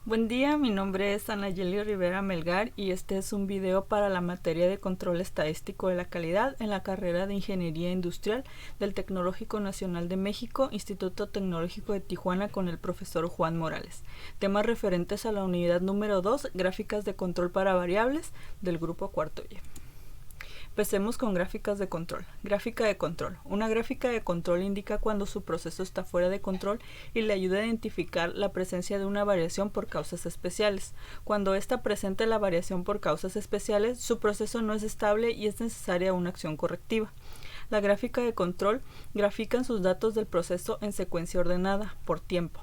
Buen día, mi nombre es Anayeli Rivera Melgar y este es un video para la materia de control estadístico de la calidad en la carrera de Ingeniería Industrial del Tecnológico Nacional de México, Instituto Tecnológico de Tijuana, con el profesor Juan Morales. Temas referentes a la unidad número 2, gráficas de control para variables, del grupo cuarto Y. Empecemos con gráficas de control. Gráfica de control. Una gráfica de control indica cuando su proceso está fuera de control y le ayuda a identificar la presencia de una variación por causas especiales. Cuando ésta presente la variación por causas especiales, su proceso no es estable y es necesaria una acción correctiva. La gráfica de control grafica sus datos del proceso en secuencia ordenada, por tiempo.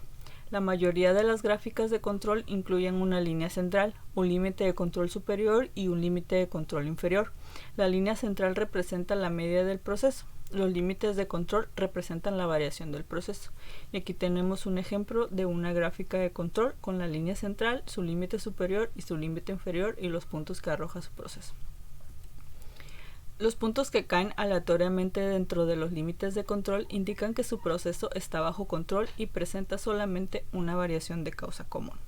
La mayoría de las gráficas de control incluyen una línea central, un límite de control superior y un límite de control inferior. La línea central representa la media del proceso. Los límites de control representan la variación del proceso. Y aquí tenemos un ejemplo de una gráfica de control con la línea central, su límite superior y su límite inferior y los puntos que arroja su proceso. Los puntos que caen aleatoriamente dentro de los límites de control indican que su proceso está bajo control y presenta solamente una variación de causa común.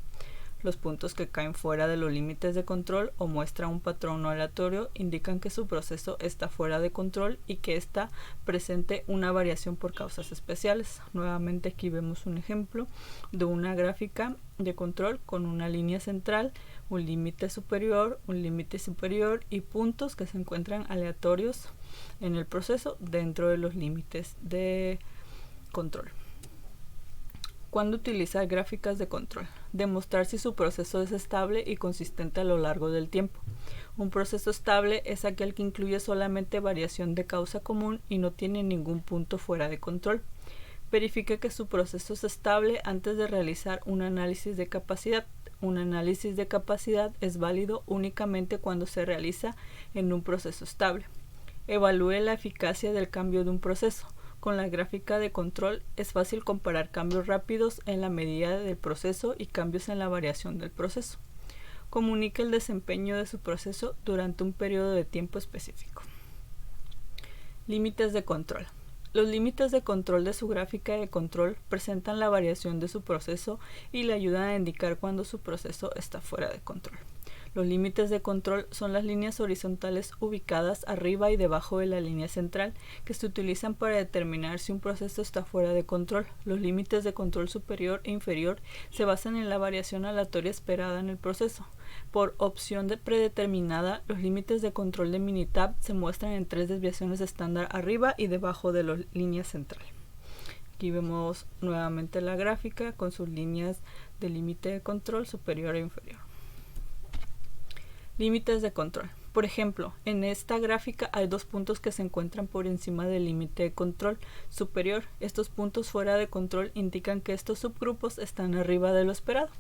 Los puntos que caen fuera de los límites de control o muestran un patrón no aleatorio indican que su proceso está fuera de control y que está presente una variación por causas especiales. Nuevamente aquí vemos un ejemplo de una gráfica de control con una línea central, un límite superior y puntos que se encuentran aleatorios en el proceso dentro de los límites de control. ¿Cuándo utilizar gráficas de control? Demostrar si su proceso es estable y consistente a lo largo del tiempo. Un proceso estable es aquel que incluye solamente variación de causa común y no tiene ningún punto fuera de control. Verifique que su proceso es estable antes de realizar un análisis de capacidad. Un análisis de capacidad es válido únicamente cuando se realiza en un proceso estable. Evalúe la eficacia del cambio de un proceso. Con la gráfica de control es fácil comparar cambios rápidos en la medida del proceso y cambios en la variación del proceso. Comunique el desempeño de su proceso durante un periodo de tiempo específico. Límites de control. Los límites de control de su gráfica de control presentan la variación de su proceso y le ayudan a indicar cuando su proceso está fuera de control. Los límites de control son las líneas horizontales ubicadas arriba y debajo de la línea central que se utilizan para determinar si un proceso está fuera de control. Los límites de control superior e inferior se basan en la variación aleatoria esperada en el proceso. Por opción predeterminada, los límites de control de Minitab se muestran en 3 desviaciones estándar arriba y debajo de la línea central. Aquí vemos nuevamente la gráfica con sus líneas de límite de control superior e inferior. Límites de control. Por ejemplo, en esta gráfica hay 2 puntos que se encuentran por encima del límite de control superior. Estos puntos fuera de control indican que estos subgrupos están arriba de lo esperado.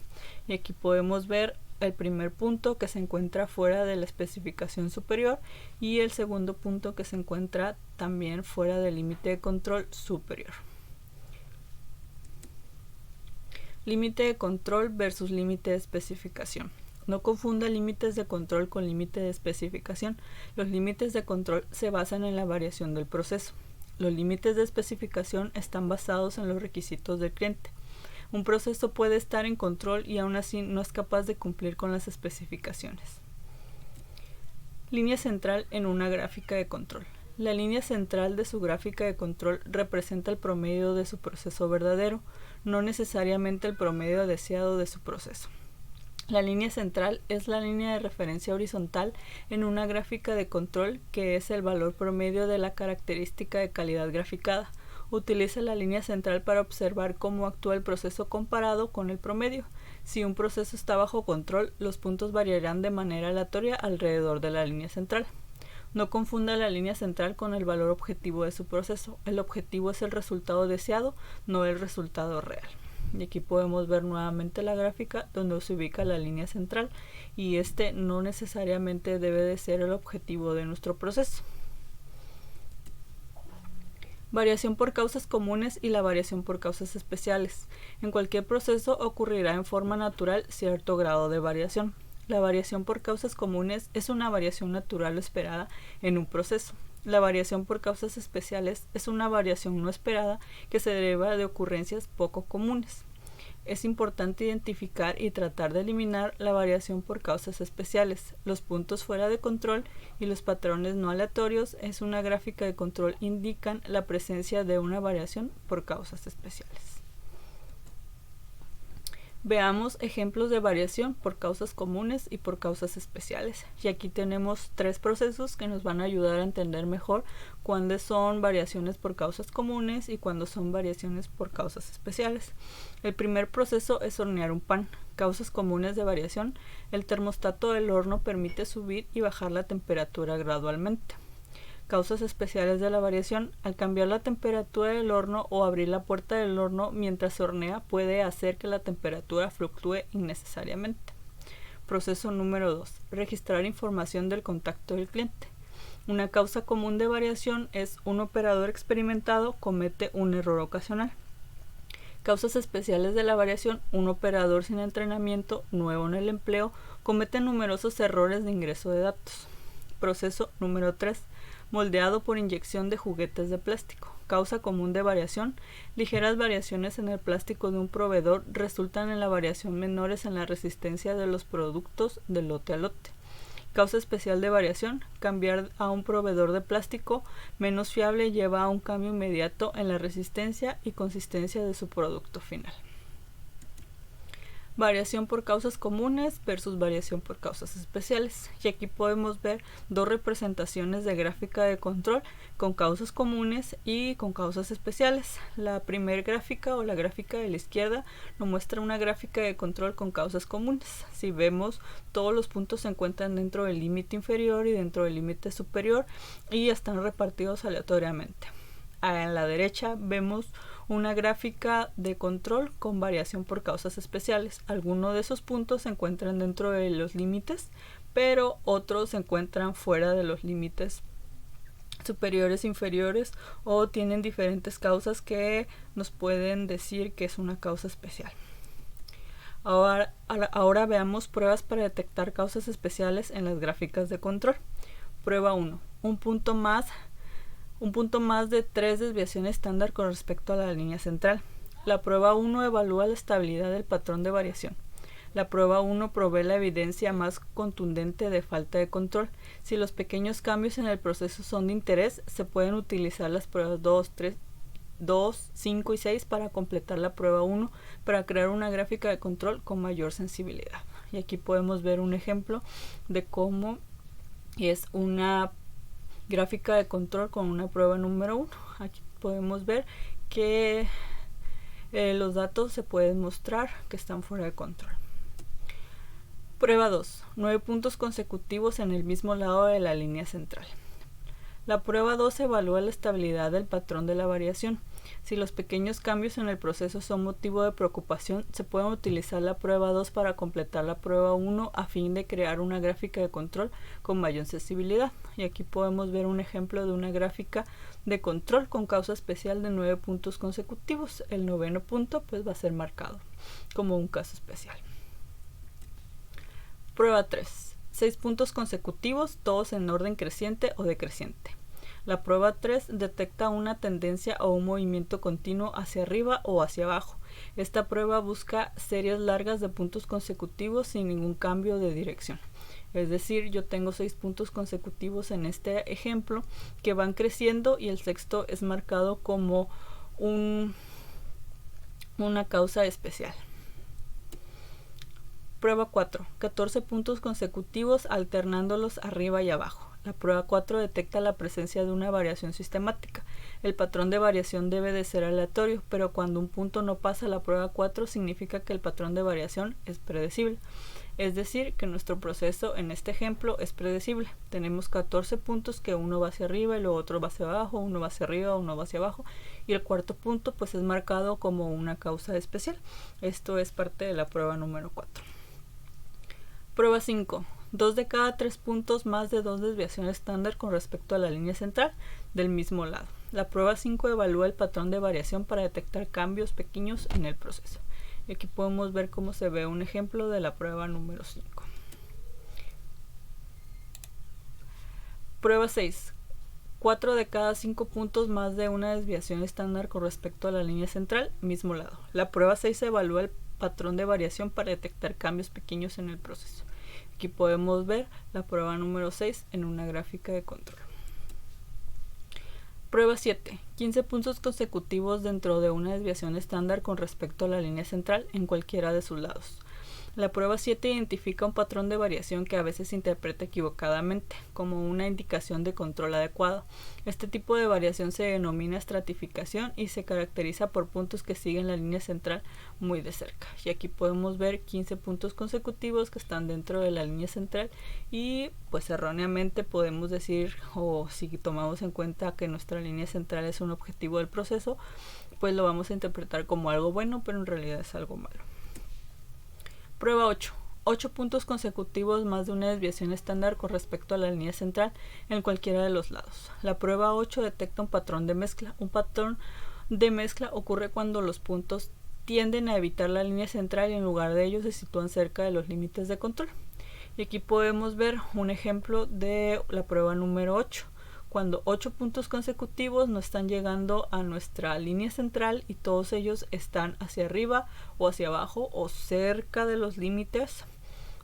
Y aquí podemos ver el primer punto que se encuentra fuera de la especificación superior y el segundo punto que se encuentra también fuera del límite de control superior. Límite de control versus límite de especificación. No confunda límites de control con límite de especificación. Los límites de control se basan en la variación del proceso. Los límites de especificación están basados en los requisitos del cliente. Un proceso puede estar en control y aún así no es capaz de cumplir con las especificaciones. Línea central en una gráfica de control. La línea central de su gráfica de control representa el promedio de su proceso verdadero, no necesariamente el promedio deseado de su proceso. La línea central es la línea de referencia horizontal en una gráfica de control que es el valor promedio de la característica de calidad graficada. Utiliza la línea central para observar cómo actúa el proceso comparado con el promedio. Si un proceso está bajo control, los puntos variarán de manera aleatoria alrededor de la línea central. No confunda la línea central con el valor objetivo de su proceso. El objetivo es el resultado deseado, no el resultado real. Y aquí podemos ver nuevamente la gráfica donde se ubica la línea central y este no necesariamente debe de ser el objetivo de nuestro proceso. Variación por causas comunes y la variación por causas especiales. En cualquier proceso ocurrirá en forma natural cierto grado de variación. La variación por causas comunes es una variación natural o esperada en un proceso. La variación por causas especiales es una variación no esperada que se deriva de ocurrencias poco comunes. Es importante identificar y tratar de eliminar la variación por causas especiales. Los puntos fuera de control y los patrones no aleatorios es una gráfica de control indican la presencia de una variación por causas especiales. Veamos ejemplos de variación por causas comunes y por causas especiales. Y aquí tenemos 3 procesos que nos van a ayudar a entender mejor cuándo son variaciones por causas comunes y cuándo son variaciones por causas especiales. El primer proceso es hornear un pan. Causas comunes de variación: el termostato del horno permite subir y bajar la temperatura gradualmente. Causas especiales de la variación: al cambiar la temperatura del horno o abrir la puerta del horno mientras se hornea puede hacer que la temperatura fluctúe innecesariamente. Proceso número 2. Registrar información del contacto del cliente. Una causa común de variación es un operador experimentado comete un error ocasional. Causas especiales de la variación: un operador sin entrenamiento, nuevo en el empleo, comete numerosos errores de ingreso de datos. Proceso número 3. Moldeado por inyección de juguetes de plástico. Causa común de variación: ligeras variaciones en el plástico de un proveedor resultan en la variación menores en la resistencia de los productos de lote a lote. Causa especial de variación: cambiar a un proveedor de plástico menos fiable lleva a un cambio inmediato en la resistencia y consistencia de su producto final. Variación por causas comunes versus variación por causas especiales. Y aquí podemos ver 2 representaciones de gráfica de control con causas comunes y con causas especiales. La primera gráfica o la gráfica de la izquierda nos muestra una gráfica de control con causas comunes. Si vemos, todos los puntos se encuentran dentro del límite inferior y dentro del límite superior y están repartidos aleatoriamente. En la derecha vemos una gráfica de control con variación por causas especiales. Algunos de esos puntos se encuentran dentro de los límites, pero otros se encuentran fuera de los límites superiores e inferiores o tienen diferentes causas que nos pueden decir que es una causa especial. Ahora veamos pruebas para detectar causas especiales en las gráficas de control. Prueba 1. Un punto más de 3 desviaciones estándar con respecto a la línea central. La prueba 1 evalúa la estabilidad del patrón de variación. La prueba 1 provee la evidencia más contundente de falta de control. Si los pequeños cambios en el proceso son de interés, se pueden utilizar las pruebas 2, 5 y 6 para completar la prueba 1 para crear una gráfica de control con mayor sensibilidad. Y aquí podemos ver un ejemplo de cómo es una gráfica de control con una prueba número 1. Aquí podemos ver que los datos se pueden mostrar que están fuera de control. Prueba 2. 9 puntos consecutivos en el mismo lado de la línea central. La prueba 2 evalúa la estabilidad del patrón de la variación. Si los pequeños cambios en el proceso son motivo de preocupación, se puede utilizar la prueba 2 para completar la prueba 1 a fin de crear una gráfica de control con mayor sensibilidad. Y aquí podemos ver un ejemplo de una gráfica de control con causa especial de 9 puntos consecutivos. El 9º punto pues va a ser marcado como un caso especial. Prueba 3. 6 puntos consecutivos, todos en orden creciente o decreciente. La prueba 3 detecta una tendencia o un movimiento continuo hacia arriba o hacia abajo. Esta prueba busca series largas de puntos consecutivos sin ningún cambio de dirección. Es decir, yo tengo 6 puntos consecutivos en este ejemplo que van creciendo y el sexto es marcado como una causa especial. Prueba 4. 14 puntos consecutivos alternándolos arriba y abajo. La prueba 4 detecta la presencia de una variación sistemática. El patrón de variación debe de ser aleatorio, pero cuando un punto no pasa la prueba 4 significa que el patrón de variación es predecible. Es decir, que nuestro proceso en este ejemplo es predecible. Tenemos 14 puntos que uno va hacia arriba y luego otro va hacia abajo, uno va hacia arriba, uno va hacia abajo. Y el cuarto punto pues es marcado como una causa especial. Esto es parte de la prueba número 4. Prueba 5. 2 de cada 3 puntos más de 2 desviaciones estándar con respecto a la línea central del mismo lado. La prueba 5 evalúa el patrón de variación para detectar cambios pequeños en el proceso. Y aquí podemos ver cómo se ve un ejemplo de la prueba número 5. Prueba 6. 4 de cada 5 puntos más de una desviación estándar con respecto a la línea central, mismo lado. La prueba 6 evalúa el patrón de variación para detectar cambios pequeños en el proceso. Aquí podemos ver la prueba número 6 en una gráfica de control. Prueba 7. 15 puntos consecutivos dentro de una desviación estándar con respecto a la línea central en cualquiera de sus lados. La prueba 7 identifica un patrón de variación que a veces se interpreta equivocadamente como una indicación de control adecuado. Este tipo de variación se denomina estratificación y se caracteriza por puntos que siguen la línea central muy de cerca. Y aquí podemos ver 15 puntos consecutivos que están dentro de la línea central y pues erróneamente podemos decir, o si tomamos en cuenta que nuestra línea central es un objetivo del proceso, pues lo vamos a interpretar como algo bueno, pero en realidad es algo malo. Prueba 8. 8 puntos consecutivos más de una desviación estándar con respecto a la línea central en cualquiera de los lados. La prueba 8 detecta un patrón de mezcla. Un patrón de mezcla ocurre cuando los puntos tienden a evitar la línea central y en lugar de ello se sitúan cerca de los límites de control. Y aquí podemos ver un ejemplo de la prueba número 8. Cuando 8 puntos consecutivos no están llegando a nuestra línea central y todos ellos están hacia arriba o hacia abajo o cerca de los límites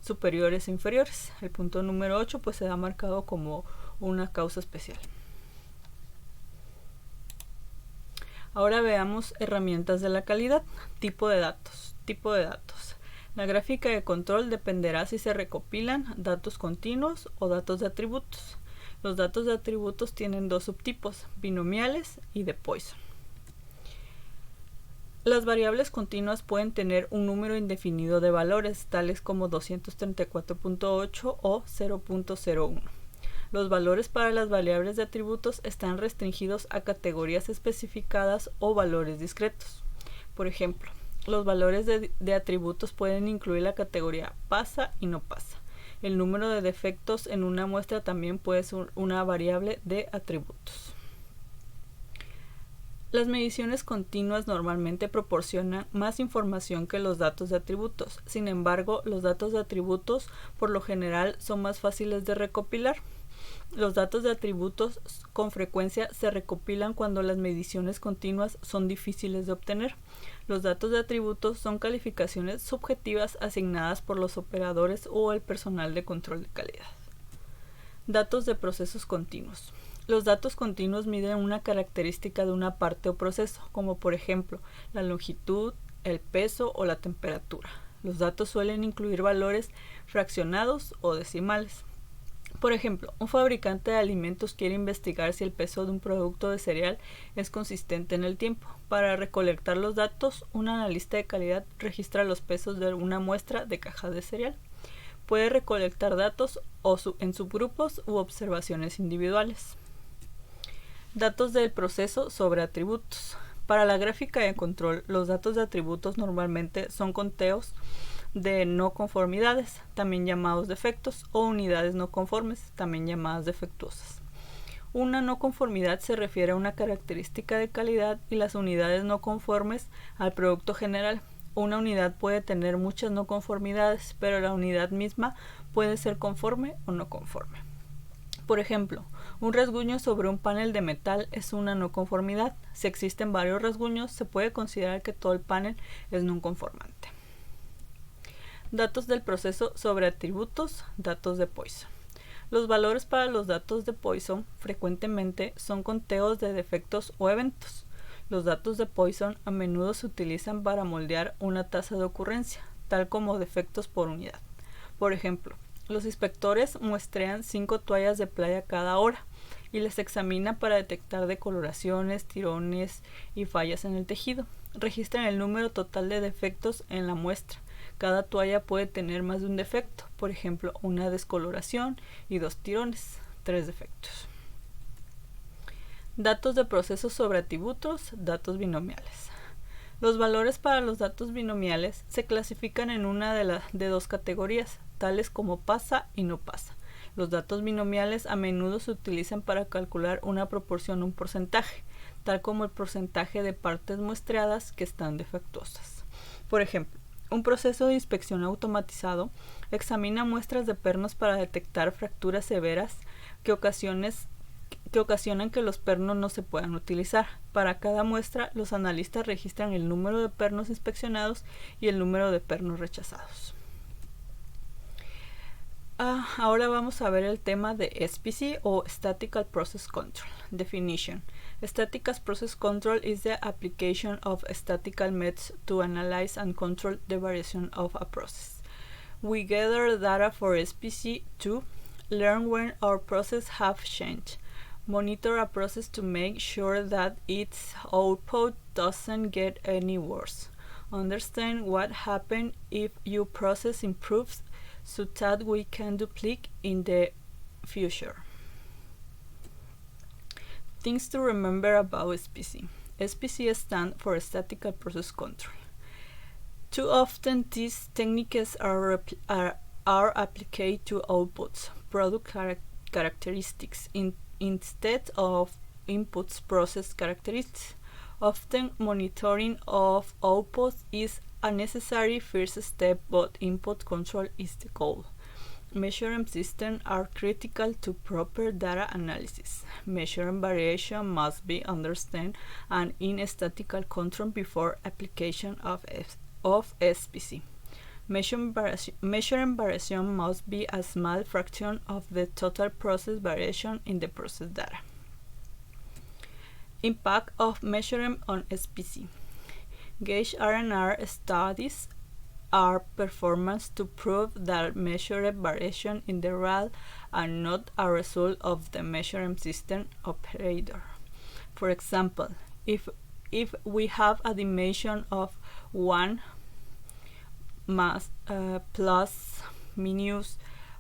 superiores e inferiores. El punto número 8 pues se da marcado como una causa especial. Ahora veamos herramientas de la calidad. Tipo de datos. La gráfica de control dependerá si se recopilan datos continuos o datos de atributos. Los datos de atributos tienen dos subtipos, binomiales y de Poisson. Las variables continuas pueden tener un número indefinido de valores, tales como 234.8 o 0.01. Los valores para las variables de atributos están restringidos a categorías especificadas o valores discretos. Por ejemplo, los valores de atributos pueden incluir la categoría pasa y no pasa. El número de defectos en una muestra también puede ser una variable de atributos. Las mediciones continuas normalmente proporcionan más información que los datos de atributos. Sin embargo, los datos de atributos por lo general son más fáciles de recopilar. Los datos de atributos con frecuencia se recopilan cuando las mediciones continuas son difíciles de obtener. Los datos de atributos son calificaciones subjetivas asignadas por los operadores o el personal de control de calidad. Datos de procesos continuos. Los datos continuos miden una característica de una parte o proceso, como por ejemplo la longitud, el peso o la temperatura. Los datos suelen incluir valores fraccionados o decimales. Por ejemplo, un fabricante de alimentos quiere investigar si el peso de un producto de cereal es consistente en el tiempo. Para recolectar los datos, un analista de calidad registra los pesos de una muestra de cajas de cereal. Puede recolectar datos en subgrupos u observaciones individuales. Datos del proceso sobre atributos. Para la gráfica de control, los datos de atributos normalmente son conteos de no conformidades, también llamados defectos, o unidades no conformes, también llamadas defectuosas. Una no conformidad se refiere a una característica de calidad y las unidades no conformes al producto general. Una unidad puede tener muchas no conformidades, pero la unidad misma puede ser conforme o no conforme. Por ejemplo, un rasguño sobre un panel de metal es una no conformidad. Si existen varios rasguños, se puede considerar que todo el panel es no conformante. Datos del proceso sobre atributos, datos de Poisson. Los valores para los datos de Poisson frecuentemente son conteos de defectos o eventos. Los datos de Poisson a menudo se utilizan para moldear una tasa de ocurrencia, tal como defectos por unidad. Por ejemplo, los inspectores muestrean 5 toallas de playa cada hora y las examinan para detectar decoloraciones, tirones y fallas en el tejido. Registran el número total de defectos en la muestra. Cada toalla puede tener más de un defecto, por ejemplo, una descoloración y 2 tirones, 3 defectos. Datos de procesos sobre atributos, datos binomiales. Los valores para los datos binomiales se clasifican en una de dos categorías, tales como pasa y no pasa. Los datos binomiales a menudo se utilizan para calcular una proporción o un porcentaje, tal como el porcentaje de partes muestreadas que están defectuosas. Por ejemplo, un proceso de inspección automatizado examina muestras de pernos para detectar fracturas severas que que ocasionan que los pernos no se puedan utilizar. Para cada muestra, los analistas registran el número de pernos inspeccionados y el número de pernos rechazados. Ahora vamos a ver el tema de SPC o Statistical Process Control. Definition. Statistical Process Control is the application of statistical methods to analyze and control the variation of a process. We gather data for SPC to learn when our process have changed, monitor a process to make sure that its output doesn't get any worse, understand what happens if your process improves so that we can duplicate in the future. Things to remember about SPC. SPC stands for Statistical Process Control. Too often these techniques are applied to outputs, product characteristics, instead of inputs process characteristics. Often monitoring of outputs is a necessary first step, but input control is the goal. Measuring systems are critical to proper data analysis. Measuring variation must be understood and in statistical control before application of SPC. Measuring variation must be a small fraction of the total process variation in the process data. Impact of measuring on SPC. Gauge R&R studies are performed to prove that measured variation in the RAL are not a result of the measuring system operator. For example, if we have a dimension of 1 plus minus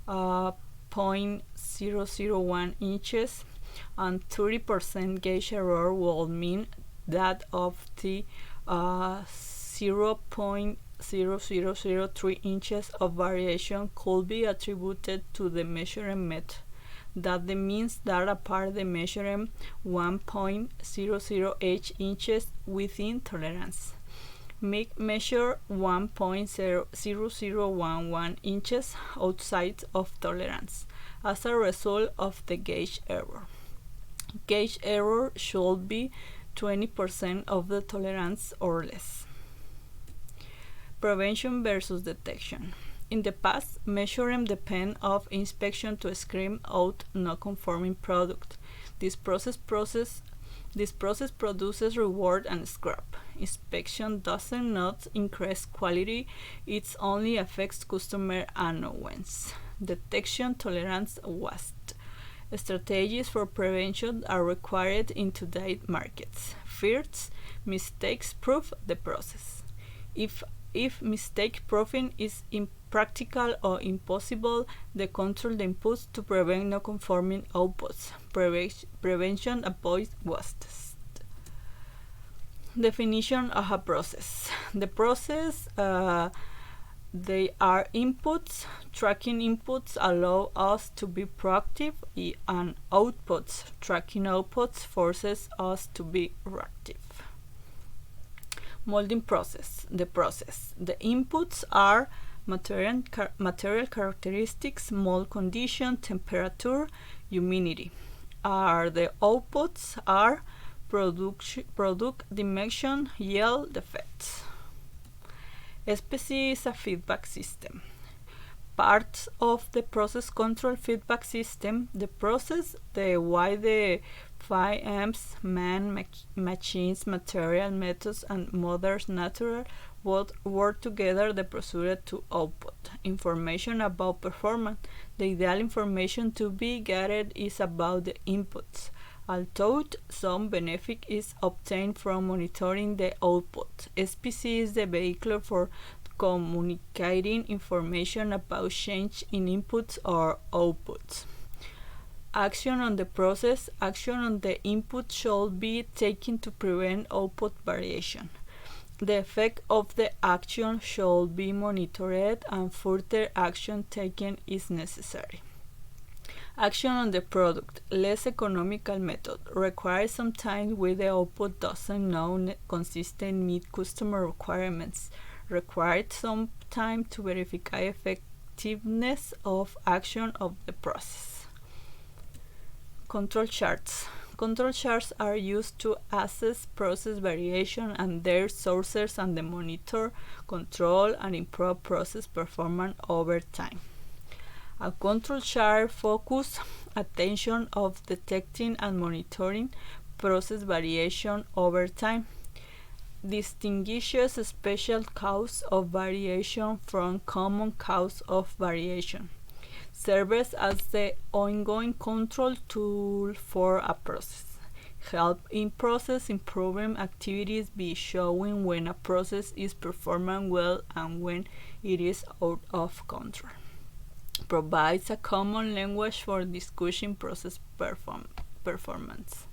0.001 inches, and 30% gauge error will mean that of the 0.0003 inches of variation could be attributed to the measuring method. That means that apart the measuring 1.008 inches within tolerance. Measure 1.0011 inches outside of tolerance as a result of the gauge error. Gauge error should be 20% of the tolerance or less. Prevention versus detection. In the past, measuring depended on inspection to screen out non-conforming product. This process produces reward and scrap. Inspection does not increase quality, it only affects customer annoyance. Detection tolerance waste. Strategies for prevention are required in today's markets. First, mistakes proof the process. If mistake proofing is impractical or impossible, the control the inputs to prevent non-conforming outputs. Prevention avoids waste. Definition of a process. The process they are inputs. Tracking inputs allow us to be proactive, and outputs. Tracking outputs forces us to be reactive. Molding process. The process. The inputs are material characteristics, mold condition, temperature, humidity. The outputs are product dimension, yield, defects. SPC is a feedback system. Parts of the process control feedback system: the process, the FIMs, machines, material, methods, and mothers natural would work together the procedure to output information about performance. The ideal information to be gathered is about the inputs, although some benefit is obtained from monitoring the output. SPC is the vehicle for communicating information about change in inputs or outputs. Action on the process. Action on the input should be taken to prevent output variation. The effect of the action should be monitored and further action taken is necessary. Action on the product. Less economical method. Requires some time with the output doesn't know consistent meet customer requirements. Required some time to verify effectiveness of action of the process. Control charts. Control charts are used to assess process variation and their sources and to monitor, control, and improve process performance over time. A control chart focuses attention of detecting and monitoring process variation over time, distinguishes special cause of variation from common cause of variation, serves as the ongoing control tool for a process, help in process improvement activities by showing when a process is performing well and when it is out of control, provides a common language for discussing process performance.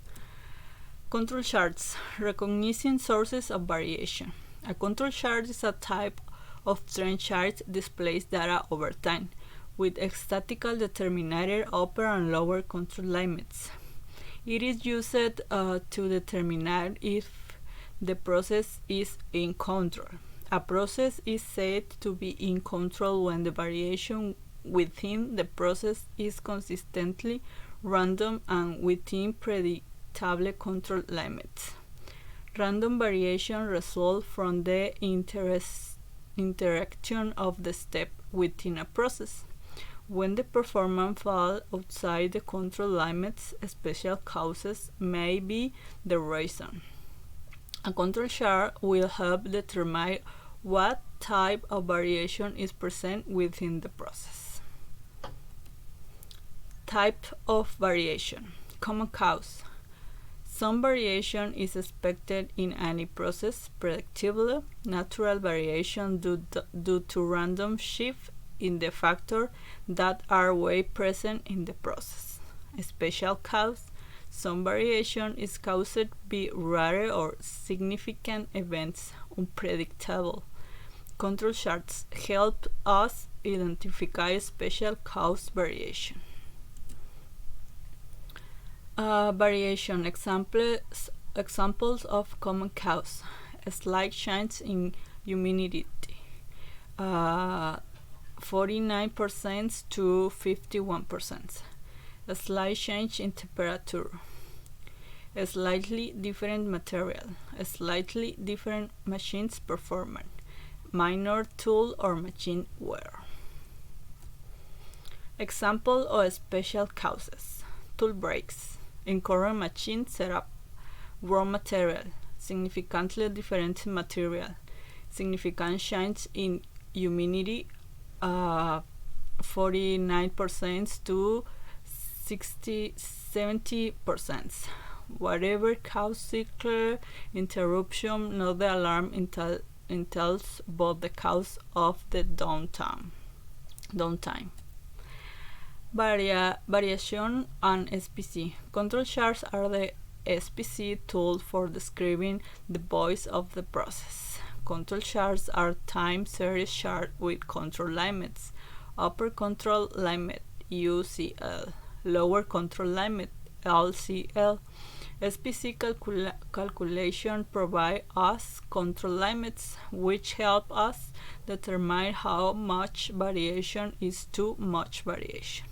Control charts, recognizing sources of variation. A control chart is a type of trend chart displays data over time, with statistical determined upper and lower control limits. It is used to determine if the process is in control. A process is said to be in control when the variation within the process is consistently random and within predictable control limits. Random variation results from the interaction of the step within a process. When the performance falls outside the control limits, special causes may be the reason. A control chart will help determine what type of variation is present within the process. Type of variation. Common cause. Some variation is expected in any process, predictable, natural variation due to random shift in the factors that are always present in the process. A special cause. Some variation is caused by rare or significant events, unpredictable. Control charts help us identify special cause variation. Variation examples of common cause: a slight change in humidity, 49% to 51%, a slight change in temperature, a slightly different material, a slightly different machine's performance, minor tool or machine wear. Example of special causes: tool breaks, incorrect machine setup, raw material, significantly different material, significant change in humidity, 49% to 70%. Whatever cause cycle interruption, not the alarm entails but the cause of the downtime. Variation and SPC. Control charts are the SPC tool for describing the voice of the process. Control charts are time series charts with control limits. Upper control limit UCL, lower control limit LCL. SPC calculation provide us control limits, which help us determine how much variation is too much variation.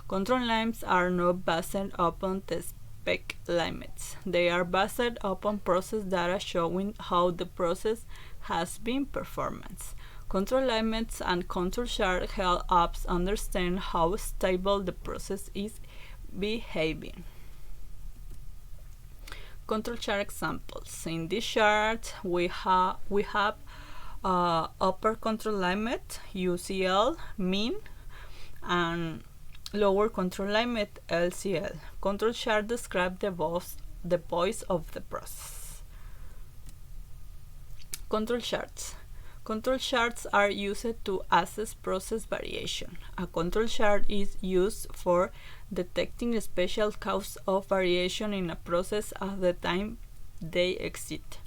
Control limits are not based upon the spec limits. They are based upon process data showing how the process has been performance. Control limits and control chart help us understand how stable the process is behaving. Control chart examples. In this chart, we have upper control limit UCL mean and lower control limit LCL. Control chart describe the voice of the process. Control charts. Control charts are used to assess process variation. A control chart is used for detecting a special cause of variation in a process at the time they exist.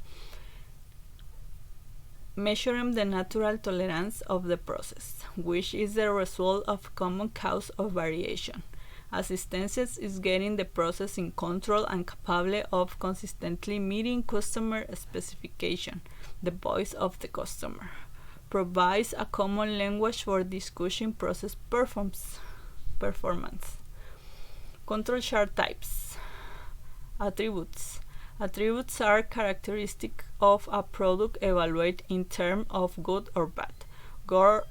Measuring the natural tolerance of the process, which is the result of common cause of variation. Assistance is getting the process in control and capable of consistently meeting customer specification, the voice of the customer. Provides a common language for discussing process performance. Control chart types. Attributes. Attributes are characteristics of a product evaluated in terms of good or bad, go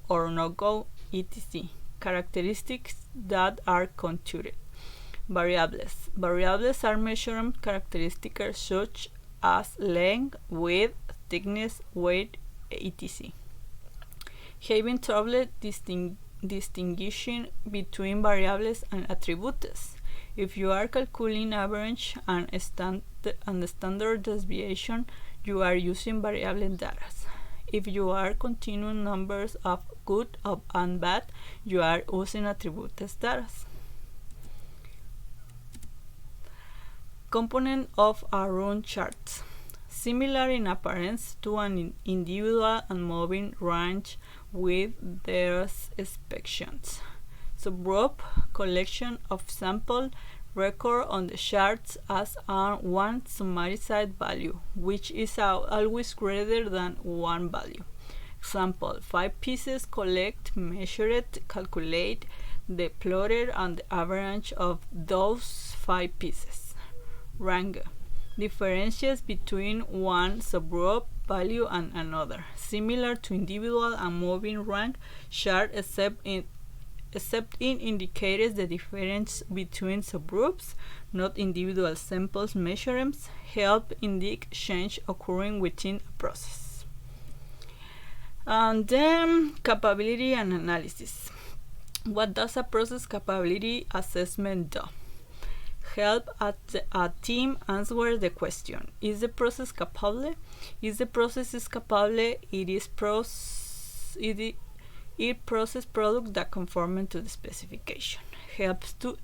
or no go, etc. Characteristics that are contoured. Variables. Variables are measurement characteristics such as length, width, thickness, weight, etc. Having trouble distinguishing between variables and attributes. If you are calculating average and standard deviation, you are using variable data. If you are continuing numbers of good and bad, you are using attributes data. Component of a run chart. Similar in appearance to an individual and moving range with their inspections. Subgroup collection of sample record on the charts as one summarized value, which is always greater than one value. Example: 5 pieces collect, measured, calculate, the plotted and the average of those 5 pieces. Rank. Differences between one subgroup value and another, similar to individual and moving rank chart, except in indicates the difference between subgroups, not individual samples measurements, help indicate change occurring within a process. And then capability and analysis. What does a process capability assessment do? Help a team answer the question: is the process capable? If the process is capable, it process products that conform to the specification. Helps to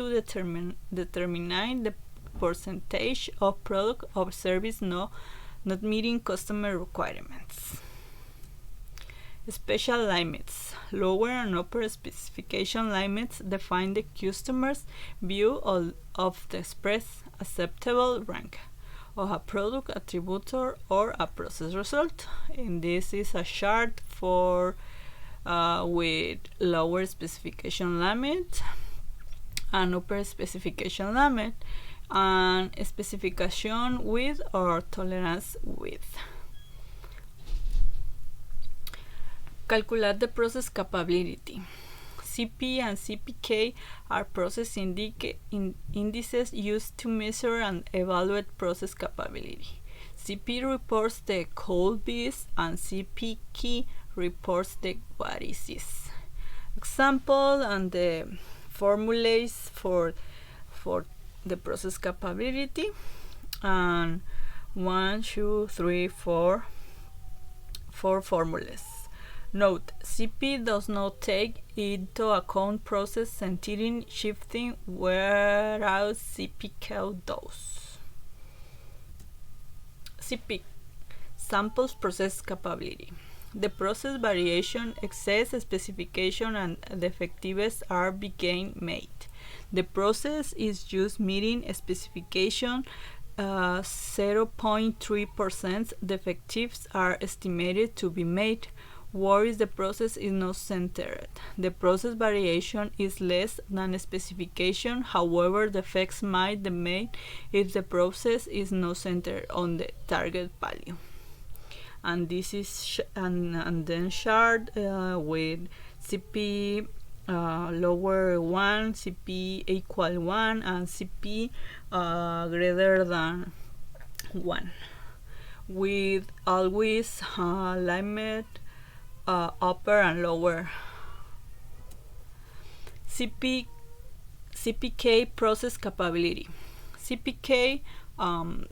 determine the percentage of product or service not meeting customer requirements. Special limits. Lower and upper specification limits define the customer's view of the express acceptable rank of a product attribute or a process result. And this is a chart for with lower specification limit and upper specification limit, and specification width or tolerance width. Calculate the process capability. CP and CPK are process indices used to measure and evaluate process capability. CP reports the could be's and CPK reports the what is. Example and the formulas for the process capability, and 1, 2, 3, 4 formulas. Note: CP does not take into account process centering shifting, whereas CPK does. CP samples process capability. The process variation, excess specification, and defectives are being made. The process is just meeting specification 0.3%. Defectives are estimated to be made, whereas the process is not centered. The process variation is less than specification. However, defects might be made if the process is not centered on the target value. And this is and then chart with CP lower 1, CP equal 1, and CP greater than 1, with always limit upper and lower. CPK process capability. CPK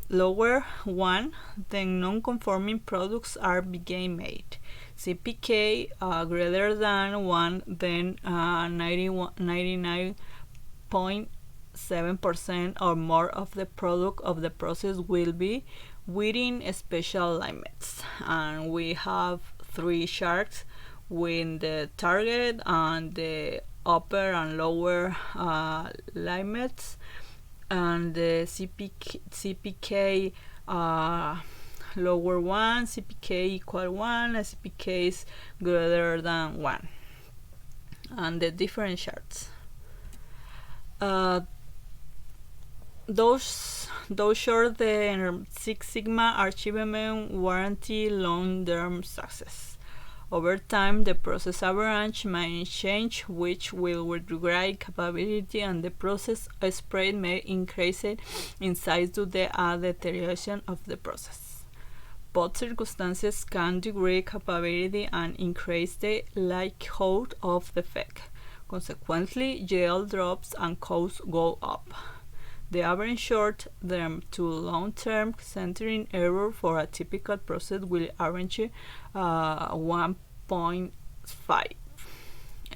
lower 1, then non-conforming products are being made. CPK greater than 1, then 99.7% or more of the product of the process will be within special limits. And we have 3 charts with the target and the upper and lower limits, and the CPK lower 1, CPK equal 1, and CPK is greater than 1, and the different charts. Those short the Six Sigma achievement warranty long-term success. Over time, the process average may change, which will require capability, and the process spread may increase in size due to the deterioration of the process. Both circumstances can decrease capability and increase the likelihood of defect. Consequently, yield drops and costs go up. The average short-term to long-term centering error for a typical process will average 1.5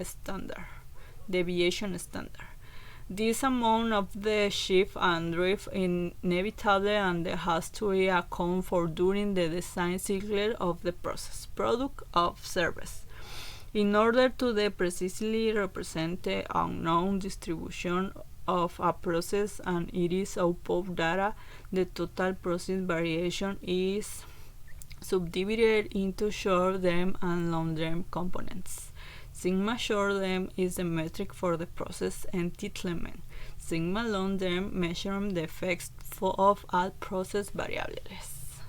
standard deviation standard. This amount of the shift and drift inevitable and has to be accounted for during the design cycle of the process, product, or service. In order to precisely represent the unknown distribution of a process and its output data, the total process variation is subdivided into short-term and long-term components. Sigma short-term is the metric for the process entitlement. Sigma long-term measures the effects of all process variables.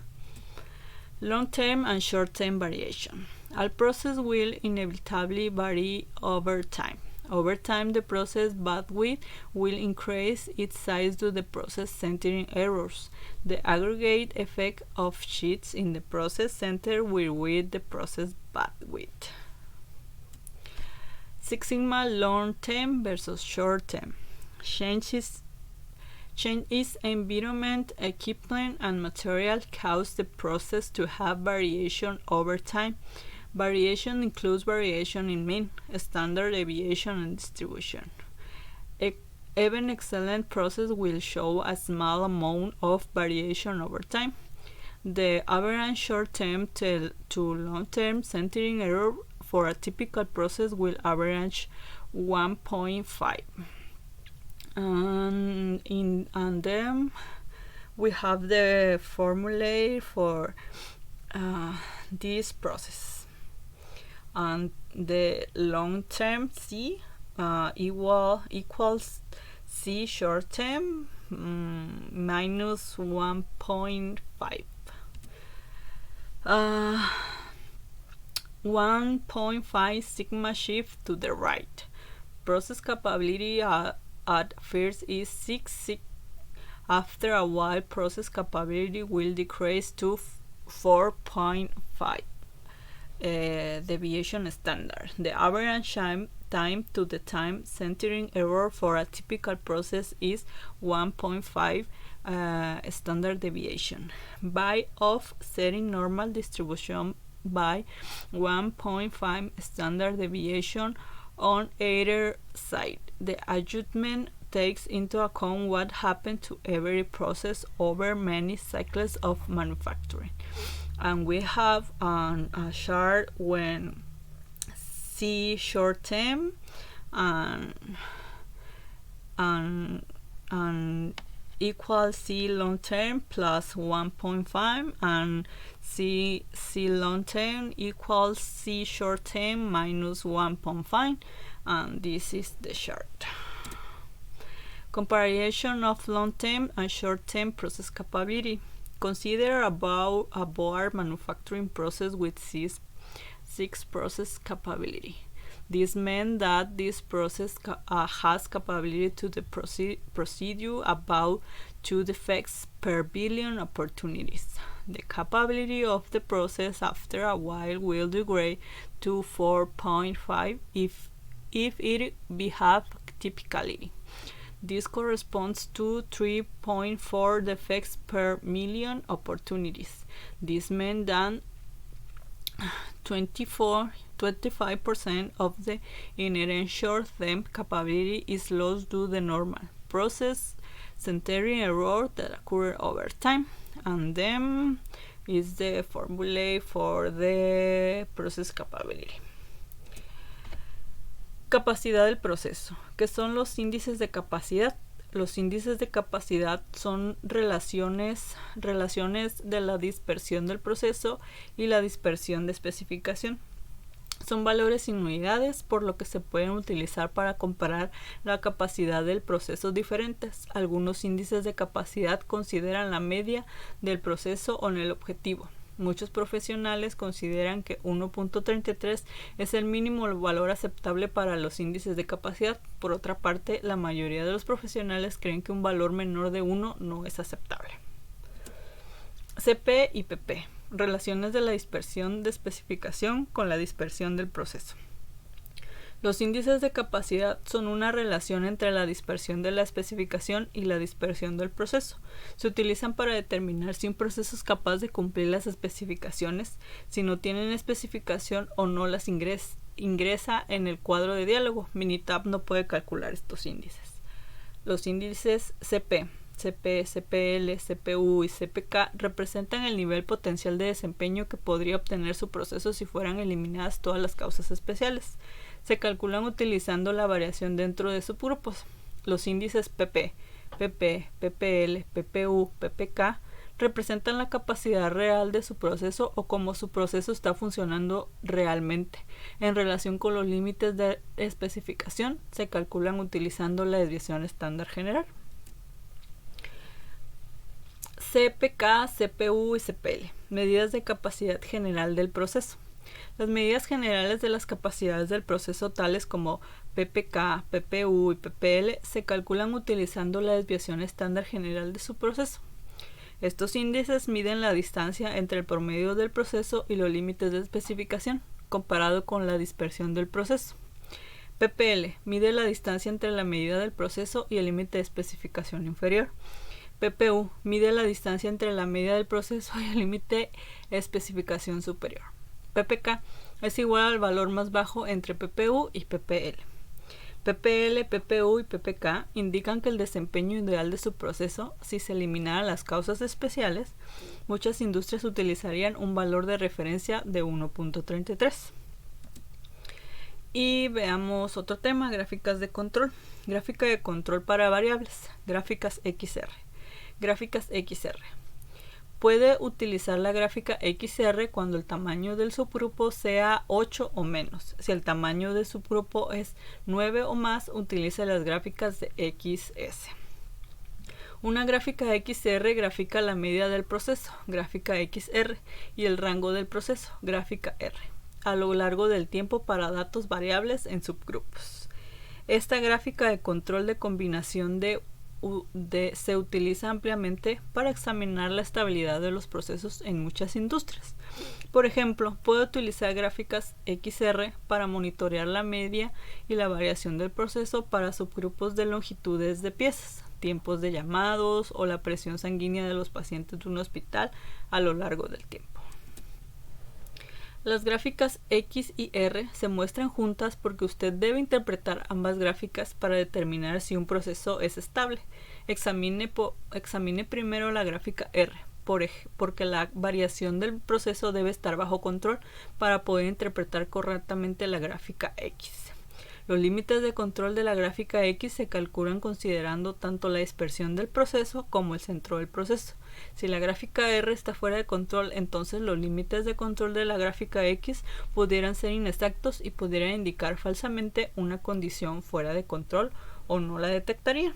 Long-term and short-term variation. All process will inevitably vary over time. Over time, the process bandwidth will increase its size due to the process centering errors. The aggregate effect of shifts in the process center will reduce the process bandwidth. Six Sigma long-term versus short-term. Changes environment, equipment, and material cause the process to have variation over time. Variation includes variation in mean, standard deviation, and distribution. Even excellent process will show a small amount of variation over time. The average short-term to long-term centering error for a typical process will average 1.5. And then we have the formula for this process. And the long-term C equals C short-term minus 1.5. 1.5 sigma shift to the right. Process capability at first is 6. After a while, process capability will decrease to 4.5. Deviation standard. The average time to the time centering error for a typical process is 1.5 standard deviation. By offsetting normal distribution by 1.5 standard deviation on either side, the adjustment takes into account what happened to every process over many cycles of manufacturing. And we have a chart when C short term and equals C long term plus 1.5 and C long term equals C short term minus 1.5, and this is the chart. Comparison of long term and short term process capability. Consider a board manufacturing process with 6 process capability. This meant that this process has capability to the procedure about 2 defects per billion opportunities. The capability of the process after a while will degrade to 4.5 if it behaves typically. This corresponds to 3.4 defects per million opportunities. This meant that 25% of the inherent short-term capability is lost due to the normal process centering error that occur over time. And then is the formula for the process capability. Capacidad del proceso. ¿Qué son los índices de capacidad? Los índices de capacidad son relaciones de la dispersión del proceso y la dispersión de especificación. Son valores sin unidades, por lo que se pueden utilizar para comparar la capacidad de procesos diferentes. Algunos índices de capacidad consideran la media del proceso o el objetivo. Muchos profesionales consideran que 1.33 es el mínimo valor aceptable para los índices de capacidad. Por otra parte, la mayoría de los profesionales creen que un valor menor de 1 no es aceptable. CP y PP. Relaciones de la dispersión de especificación con la dispersión del proceso. Los índices de capacidad son una relación entre la dispersión de la especificación y la dispersión del proceso. Se utilizan para determinar si un proceso es capaz de cumplir las especificaciones, si no tienen especificación o no las ingresa en el cuadro de diálogo. Minitab no puede calcular estos índices. Los índices CP, CPL, CPU y CPK representan el nivel potencial de desempeño que podría obtener su proceso si fueran eliminadas todas las causas especiales. Se calculan utilizando la variación dentro de subgrupos. Los índices PP, PPL, PPU, PPK representan la capacidad real de su proceso o cómo su proceso está funcionando realmente. En relación con los límites de especificación, se calculan utilizando la desviación estándar general. CPK, CPU y CPL. Medidas de capacidad general del proceso. Las medidas generales de las capacidades del proceso, tales como PPK, PPU y PPL, se calculan utilizando la desviación estándar general de su proceso. Estos índices miden la distancia entre el promedio del proceso y los límites de especificación, comparado con la dispersión del proceso. PPL mide la distancia entre la medida del proceso y el límite de especificación inferior. PPU mide la distancia entre la medida del proceso y el límite de especificación superior. PPK es igual al valor más bajo entre PPU y PPL. PPL, PPU y PPK indican que el desempeño ideal de su proceso, si se eliminaran las causas especiales, muchas industrias utilizarían un valor de referencia de 1.33. Y veamos otro tema, gráficas de control. Gráfica de control para variables, gráficas XR. Gráficas XR. Puede utilizar la gráfica XR cuando el tamaño del subgrupo sea 8 o menos. Si el tamaño del subgrupo es 9 o más, utiliza las gráficas de XS. Una gráfica XR grafica la medida del proceso, gráfica XR, y el rango del proceso, gráfica R, a lo largo del tiempo para datos variables en subgrupos. Esta gráfica de control de combinación se utiliza ampliamente para examinar la estabilidad de los procesos en muchas industrias. Por ejemplo, puede utilizar gráficas XR para monitorear la media y la variación del proceso para subgrupos de longitudes de piezas, tiempos de llamados o la presión sanguínea de los pacientes de un hospital a lo largo del tiempo. Las gráficas X y R se muestran juntas porque usted debe interpretar ambas gráficas para determinar si un proceso es estable. Examine primero la gráfica R, porque la variación del proceso debe estar bajo control para poder interpretar correctamente la gráfica X. Los límites de control de la gráfica X se calculan considerando tanto la dispersión del proceso como el centro del proceso. Si la gráfica R está fuera de control, entonces los límites de control de la gráfica X pudieran ser inexactos y pudieran indicar falsamente una condición fuera de control o no la detectaría.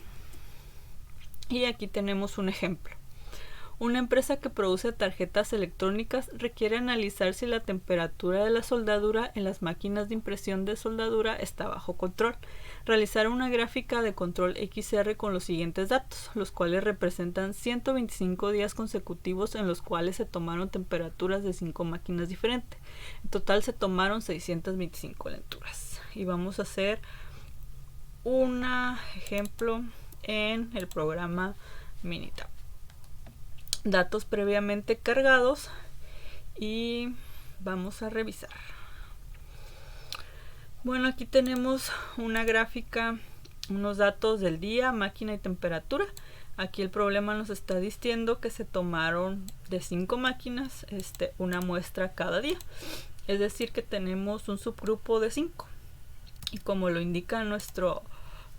Y aquí tenemos un ejemplo. Una empresa que produce tarjetas electrónicas requiere analizar si la temperatura de la soldadura en las máquinas de impresión de soldadura está bajo control. Realizar una gráfica de control XR con los siguientes datos, los cuales representan 125 días consecutivos en los cuales se tomaron temperaturas de 5 máquinas diferentes. En total se tomaron 625 lecturas. Y vamos a hacer un ejemplo en el programa Minitab. Datos previamente cargados y vamos a revisar. Bueno, aquí tenemos una gráfica, unos datos del día, máquina y temperatura. Aquí el problema nos está diciendo que se tomaron de 5 máquinas una muestra cada día. Es decir, que tenemos un subgrupo de 5. Y como lo indica nuestro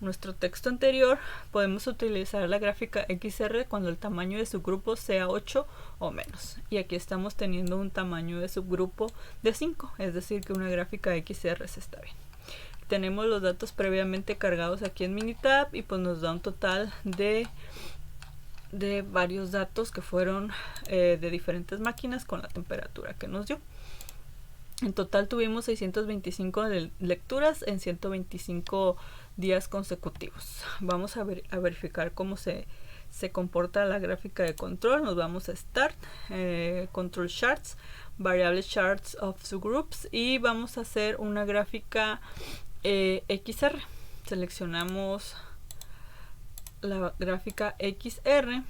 nuestro texto anterior, podemos utilizar la gráfica XR cuando el tamaño de subgrupo sea 8 o menos. Y aquí estamos teniendo un tamaño de subgrupo de 5, es decir que una gráfica XR se está bien. Tenemos los datos previamente cargados aquí en Minitab y pues nos da un total de varios datos que fueron de diferentes máquinas con la temperatura que nos dio. En total tuvimos 625 lecturas en 125 días consecutivos. Vamos a verificar cómo se comporta la gráfica de control. Nos vamos a Start, Control Charts, Variable Charts of Subgroups y vamos a hacer una gráfica XR. Seleccionamos la gráfica XR.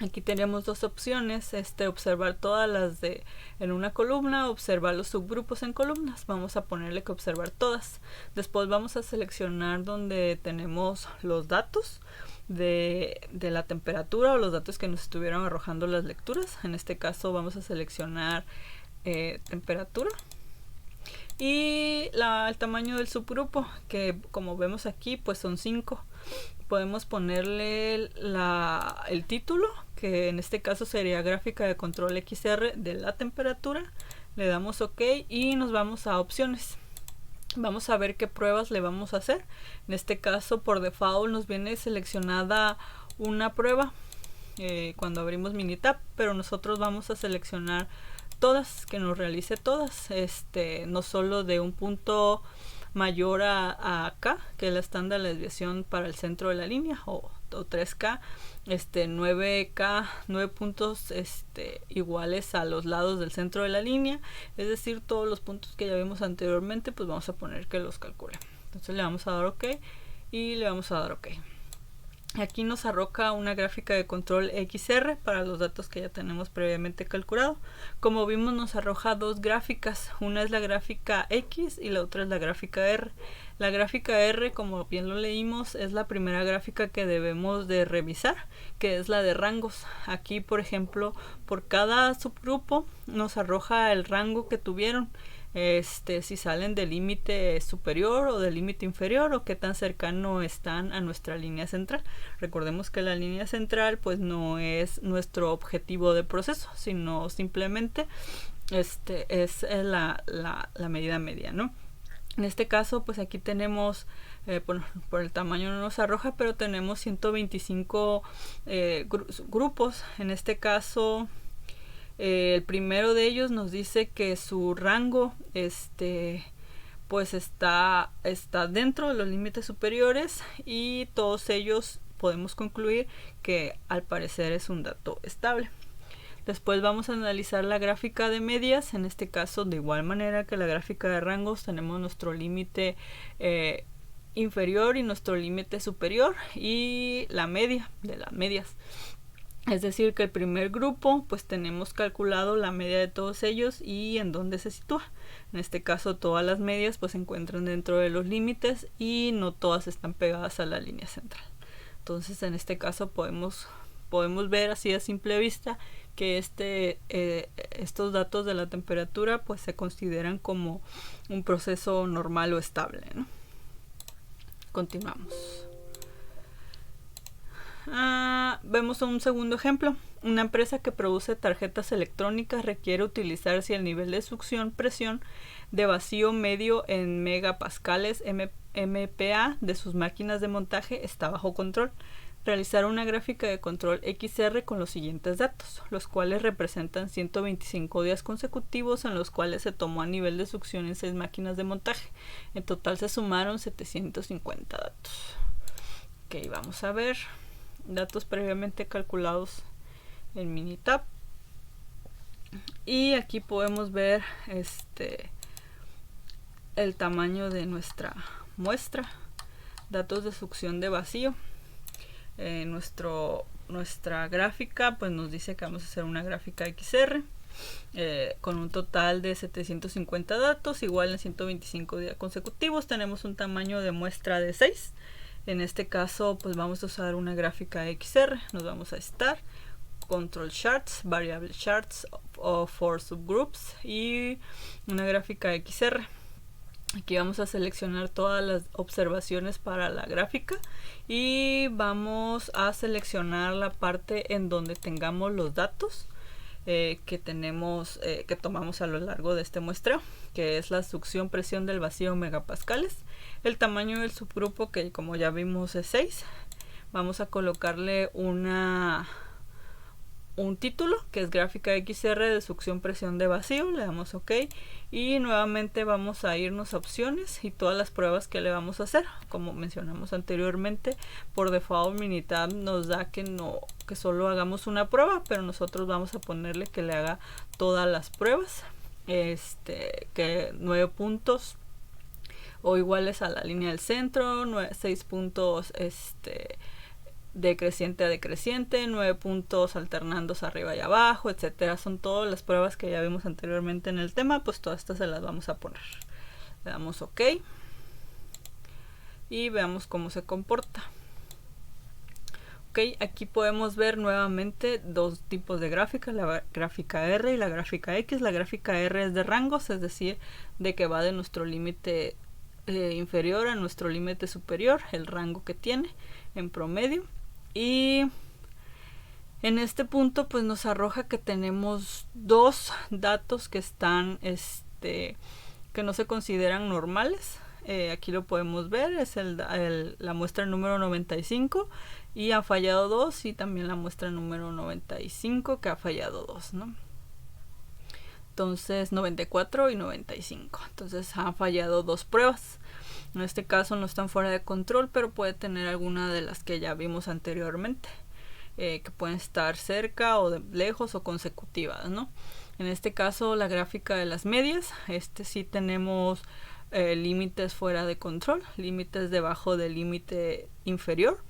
Aquí tenemos dos opciones, observar todas las en una columna, observar los subgrupos en columnas. Vamos a ponerle que observar todas. Después vamos a seleccionar donde tenemos los datos de la temperatura o los datos que nos estuvieron arrojando las lecturas. En este caso vamos a seleccionar temperatura. Y el tamaño del subgrupo, que como vemos aquí, pues son 5. Podemos ponerle el título, que en este caso sería gráfica de control XR de la temperatura. Le damos OK y nos vamos a opciones. Vamos a ver qué pruebas le vamos a hacer. En este caso, por default, nos viene seleccionada una prueba cuando abrimos Minitab, pero nosotros vamos a seleccionar todas, que nos realice todas, no solo de un punto mayor a K, que es la estándar de desviación para el centro de la línea, o 3K, 9K, 9 puntos iguales a los lados del centro de la línea, es decir, todos los puntos que ya vimos anteriormente, pues vamos a poner que los calcule. Entonces le vamos a dar OK y le vamos a dar OK. Aquí nos arroja una gráfica de control XR para los datos que ya tenemos previamente calculado. Como vimos, nos arroja dos gráficas. Una es la gráfica X y la otra es la gráfica R. La gráfica R, como bien lo leímos, es la primera gráfica que debemos de revisar, que es la de rangos. Aquí, por ejemplo, por cada subgrupo nos arroja el rango que tuvieron. Si salen del límite superior o del límite inferior o qué tan cercano están a nuestra línea central. Recordemos que la línea central pues no es nuestro objetivo de proceso, sino simplemente es la medida media, ¿no? En este caso pues aquí tenemos por el tamaño no nos arroja, pero tenemos 125 grupos. En este caso el primero de ellos nos dice que su rango pues está dentro de los límites superiores y todos ellos podemos concluir que al parecer es un dato estable. Después vamos a analizar la gráfica de medias. En este caso, de igual manera que la gráfica de rangos, tenemos nuestro límite inferior y nuestro límite superior y la media de las medias. Es decir, que el primer grupo, pues tenemos calculado la media de todos ellos y en dónde se sitúa. En este caso, todas las medias pues se encuentran dentro de los límites y no todas están pegadas a la línea central. Entonces, en este caso podemos ver así a simple vista que estos datos de la temperatura pues se consideran como un proceso normal o estable, ¿no? Continuamos. Vemos un segundo ejemplo. Una empresa que produce tarjetas electrónicas requiere utilizar si el nivel de succión presión de vacío medio en megapascales MPa de sus máquinas de montaje está bajo control. Realizar una gráfica de control XR con los siguientes datos, los cuales representan 125 días consecutivos en los cuales se tomó a nivel de succión en 6 máquinas de montaje. En total se sumaron 750 datos. Ok, vamos a ver datos previamente calculados en Minitab. Y aquí podemos ver el tamaño de nuestra muestra, datos de succión de vacío. Nuestra gráfica pues nos dice que vamos a hacer una gráfica XR con un total de 750 datos igual en 125 días consecutivos. Tenemos un tamaño de muestra de 6. En este caso pues vamos a usar una gráfica XR. Nos vamos a Start, Control Charts, Variable Charts for Subgroups y una gráfica XR. Aquí vamos a seleccionar todas las observaciones para la gráfica y vamos a seleccionar la parte en donde tengamos los datos que tomamos a lo largo de este muestreo, que es la succión presión del vacío megapascales, el tamaño del subgrupo, que como ya vimos es 6. Vamos a colocarle un título que es gráfica XR de succión presión de vacío, le damos OK y nuevamente vamos a irnos a opciones y todas las pruebas que le vamos a hacer. Como mencionamos anteriormente, por default Minitab nos da que solo hagamos una prueba, pero nosotros vamos a ponerle que le haga todas las pruebas, que 9 puntos o iguales a la línea del centro, 6 puntos decreciente a decreciente, 9 puntos alternándose arriba y abajo, etcétera. Son todas las pruebas que ya vimos anteriormente en el tema, pues todas estas se las vamos a poner. Le damos OK y veamos cómo se comporta. Ok, aquí podemos ver nuevamente dos tipos de gráfica, la gráfica R y la gráfica X. La gráfica R es de rangos, es decir, de que va de nuestro límite inferior a nuestro límite superior, el rango que tiene en promedio. Y en este punto pues nos arroja que tenemos dos datos que están que no se consideran normales. Aquí lo podemos ver, es la muestra número 95 y ha fallado 2, y también la muestra número 95 que ha fallado 2, ¿no? Entonces 94 y 95, entonces han fallado 2 pruebas. En este caso no están fuera de control, pero puede tener alguna de las que ya vimos anteriormente, que pueden estar cerca o de lejos o consecutivas, ¿no? En este caso la gráfica de las medias, sí tenemos límites fuera de control, límites debajo del límite inferior,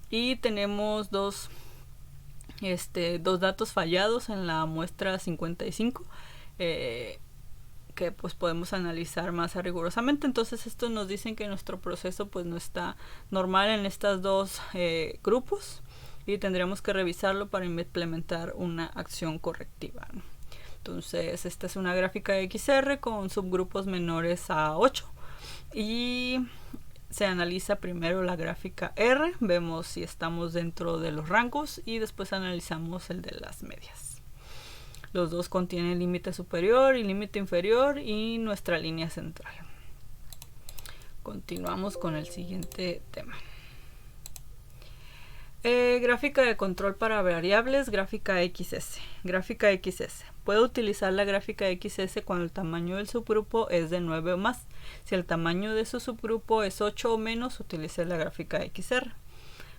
y tenemos dos datos fallados en la muestra 55, que pues podemos analizar más rigurosamente. Entonces estos nos dicen que nuestro proceso pues no está normal en estos dos grupos, y tendríamos que revisarlo para implementar una acción correctiva, ¿no? Entonces esta es una gráfica XR con subgrupos menores a 8 y se analiza primero la gráfica R, vemos si estamos dentro de los rangos y después analizamos el de las medias. Los dos contienen límite superior y límite inferior y nuestra línea central. Continuamos con el siguiente tema. Gráfica de control para variables, gráfica XS. Gráfica XS. Puede utilizar la gráfica XS cuando el tamaño del subgrupo es de 9 o más. Si el tamaño de su subgrupo es 8 o menos, utilice la gráfica XR.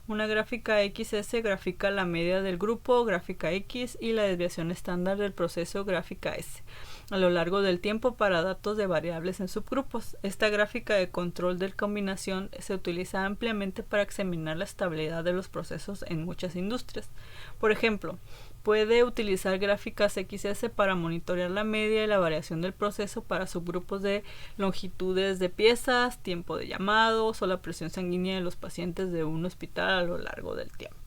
Una gráfica XS grafica la media del grupo, gráfica X, y la desviación estándar del proceso, gráfica S, a lo largo del tiempo para datos de variables en subgrupos. Esta gráfica de control de combinación se utiliza ampliamente para examinar la estabilidad de los procesos en muchas industrias. Por ejemplo, puede utilizar gráficas XS para monitorear la media y la variación del proceso para subgrupos de longitudes de piezas, tiempo de llamados o la presión sanguínea de los pacientes de un hospital a lo largo del tiempo.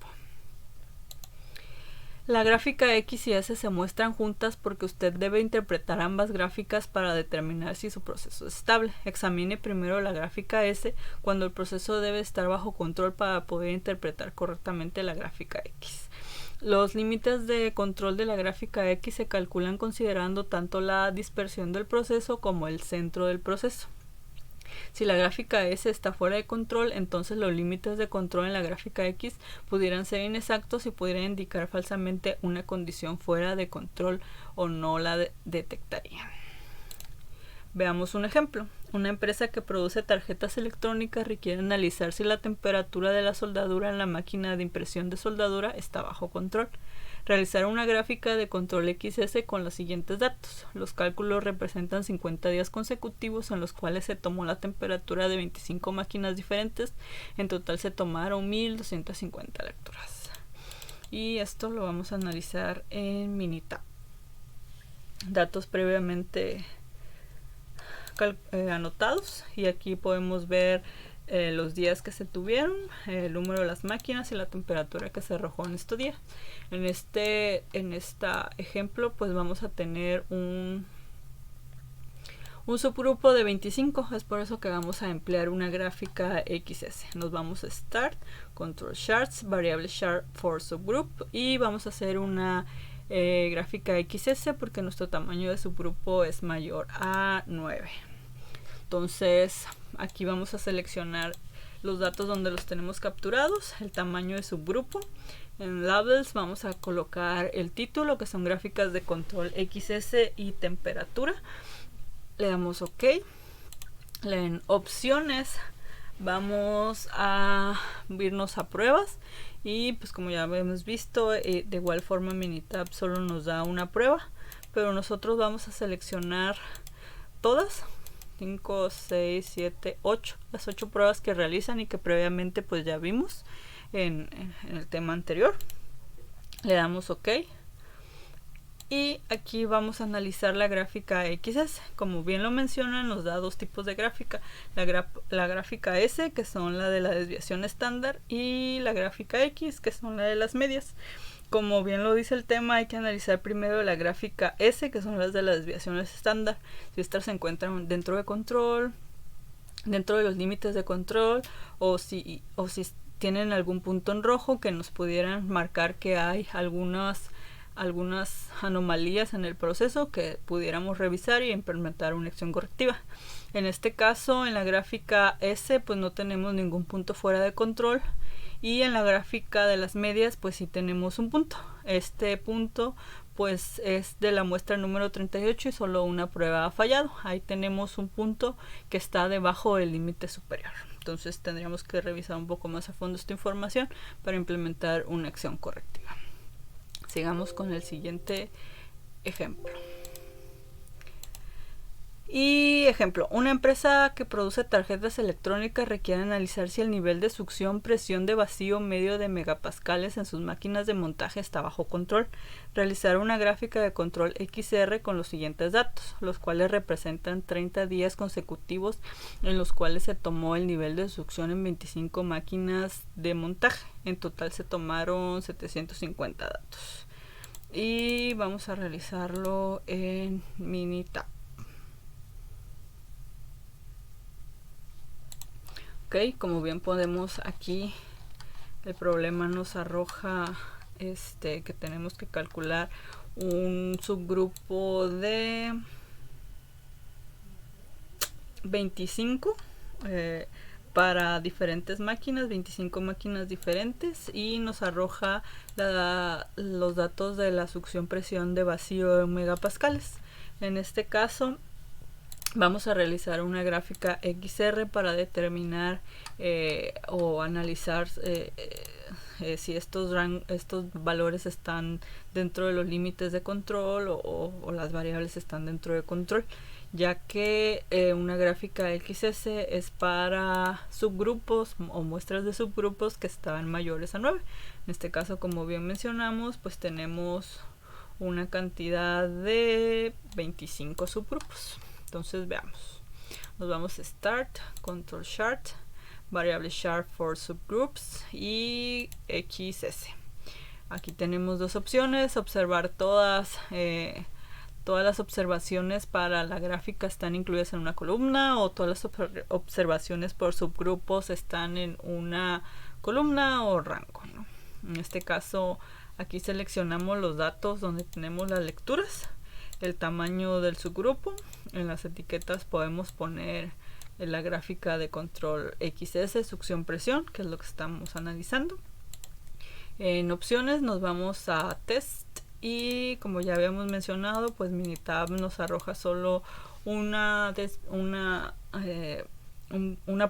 La gráfica X y S se muestran juntas porque usted debe interpretar ambas gráficas para determinar si su proceso es estable. Examine primero la gráfica S cuando el proceso debe estar bajo control para poder interpretar correctamente la gráfica X. Los límites de control de la gráfica X se calculan considerando tanto la dispersión del proceso como el centro del proceso. Si la gráfica S está fuera de control, entonces los límites de control en la gráfica X pudieran ser inexactos y pudieran indicar falsamente una condición fuera de control o no la detectarían. Veamos un ejemplo. Una empresa que produce tarjetas electrónicas requiere analizar si la temperatura de la soldadura en la máquina de impresión de soldadura está bajo control. Realizar una gráfica de control XS con los siguientes datos. Los cálculos representan 50 días consecutivos en los cuales se tomó la temperatura de 25 máquinas diferentes. En total se tomaron 1250 lecturas. Y esto lo vamos a analizar en Minitab. Datos previamente anotados, y aquí podemos ver los días que se tuvieron, el número de las máquinas y la temperatura que se arrojó en este día. En este ejemplo pues vamos a tener un un subgrupo de 25. Es por eso que vamos a emplear una gráfica XS. Nos vamos a Start, Control Charts, Variable Chart for Subgroup, y vamos a hacer una gráfica XS porque nuestro tamaño de subgrupo es mayor a 9. Entonces aquí vamos a seleccionar los datos donde los tenemos capturados, el tamaño de subgrupo. En Labels vamos a colocar el título, que son gráficas de control XS y temperatura. Le damos OK. En opciones vamos a irnos a pruebas, y pues como ya hemos visto, de igual forma Minitab solo nos da una prueba, pero nosotros vamos a seleccionar todas, 5, 6, 7, 8, las 8 pruebas que realizan y que previamente pues ya vimos en el tema anterior. Le damos OK. Y aquí vamos a analizar la gráfica XS. Como bien lo menciona, nos da dos tipos de gráfica. La gráfica S, que son la de la desviación estándar, y la gráfica X, que son la de las medias. Como bien lo dice el tema, hay que analizar primero la gráfica S, que son las de las desviaciones estándar. Si estas se encuentran dentro de control, dentro de los límites de control, o si tienen algún punto en rojo que nos pudieran marcar que hay algunas anomalías en el proceso que pudiéramos revisar y implementar una acción correctiva. En este caso, en la gráfica S, pues no tenemos ningún punto fuera de control, y en la gráfica de las medias pues sí tenemos un punto. Este punto pues es de la muestra número 38 y solo una prueba ha fallado. Ahí tenemos un punto que está debajo del límite superior. Entonces tendríamos que revisar un poco más a fondo esta información para implementar una acción correctiva. Sigamos con el siguiente ejemplo. Y ejemplo, una empresa que produce tarjetas electrónicas requiere analizar si el nivel de succión, presión de vacío medio de megapascales en sus máquinas de montaje está bajo control. Realizar una gráfica de control XR con los siguientes datos, los cuales representan 30 días consecutivos en los cuales se tomó el nivel de succión en 25 máquinas de montaje. En total se tomaron 750 datos. Y vamos a realizarlo en Minitab. Ok, como bien podemos aquí, el problema nos arroja que tenemos que calcular un subgrupo de 25 para diferentes máquinas, 25 máquinas diferentes, y nos arroja los datos de la succión presión de vacío en megapascales. En este caso vamos a realizar una gráfica XR para determinar o analizar si estos valores están dentro de los límites de control o las variables están dentro de control, ya que una gráfica XS es para subgrupos o muestras de subgrupos que estaban mayores a 9. En este caso, como bien mencionamos, pues tenemos una cantidad de 25 subgrupos. Entonces veamos, nos vamos a Start, Control Chart, Variable Chart for Subgroups y XS. Aquí tenemos dos opciones: observar todas las observaciones para la gráfica están incluidas en una columna, o todas las observaciones por subgrupos están en una columna o rango, ¿no? En este caso, aquí seleccionamos los datos donde tenemos las lecturas, el tamaño del subgrupo. En las etiquetas podemos poner en la gráfica de control XS, succión presión, que es lo que estamos analizando. En opciones nos vamos a Test, y como ya habíamos mencionado, pues Minitab nos arroja solo una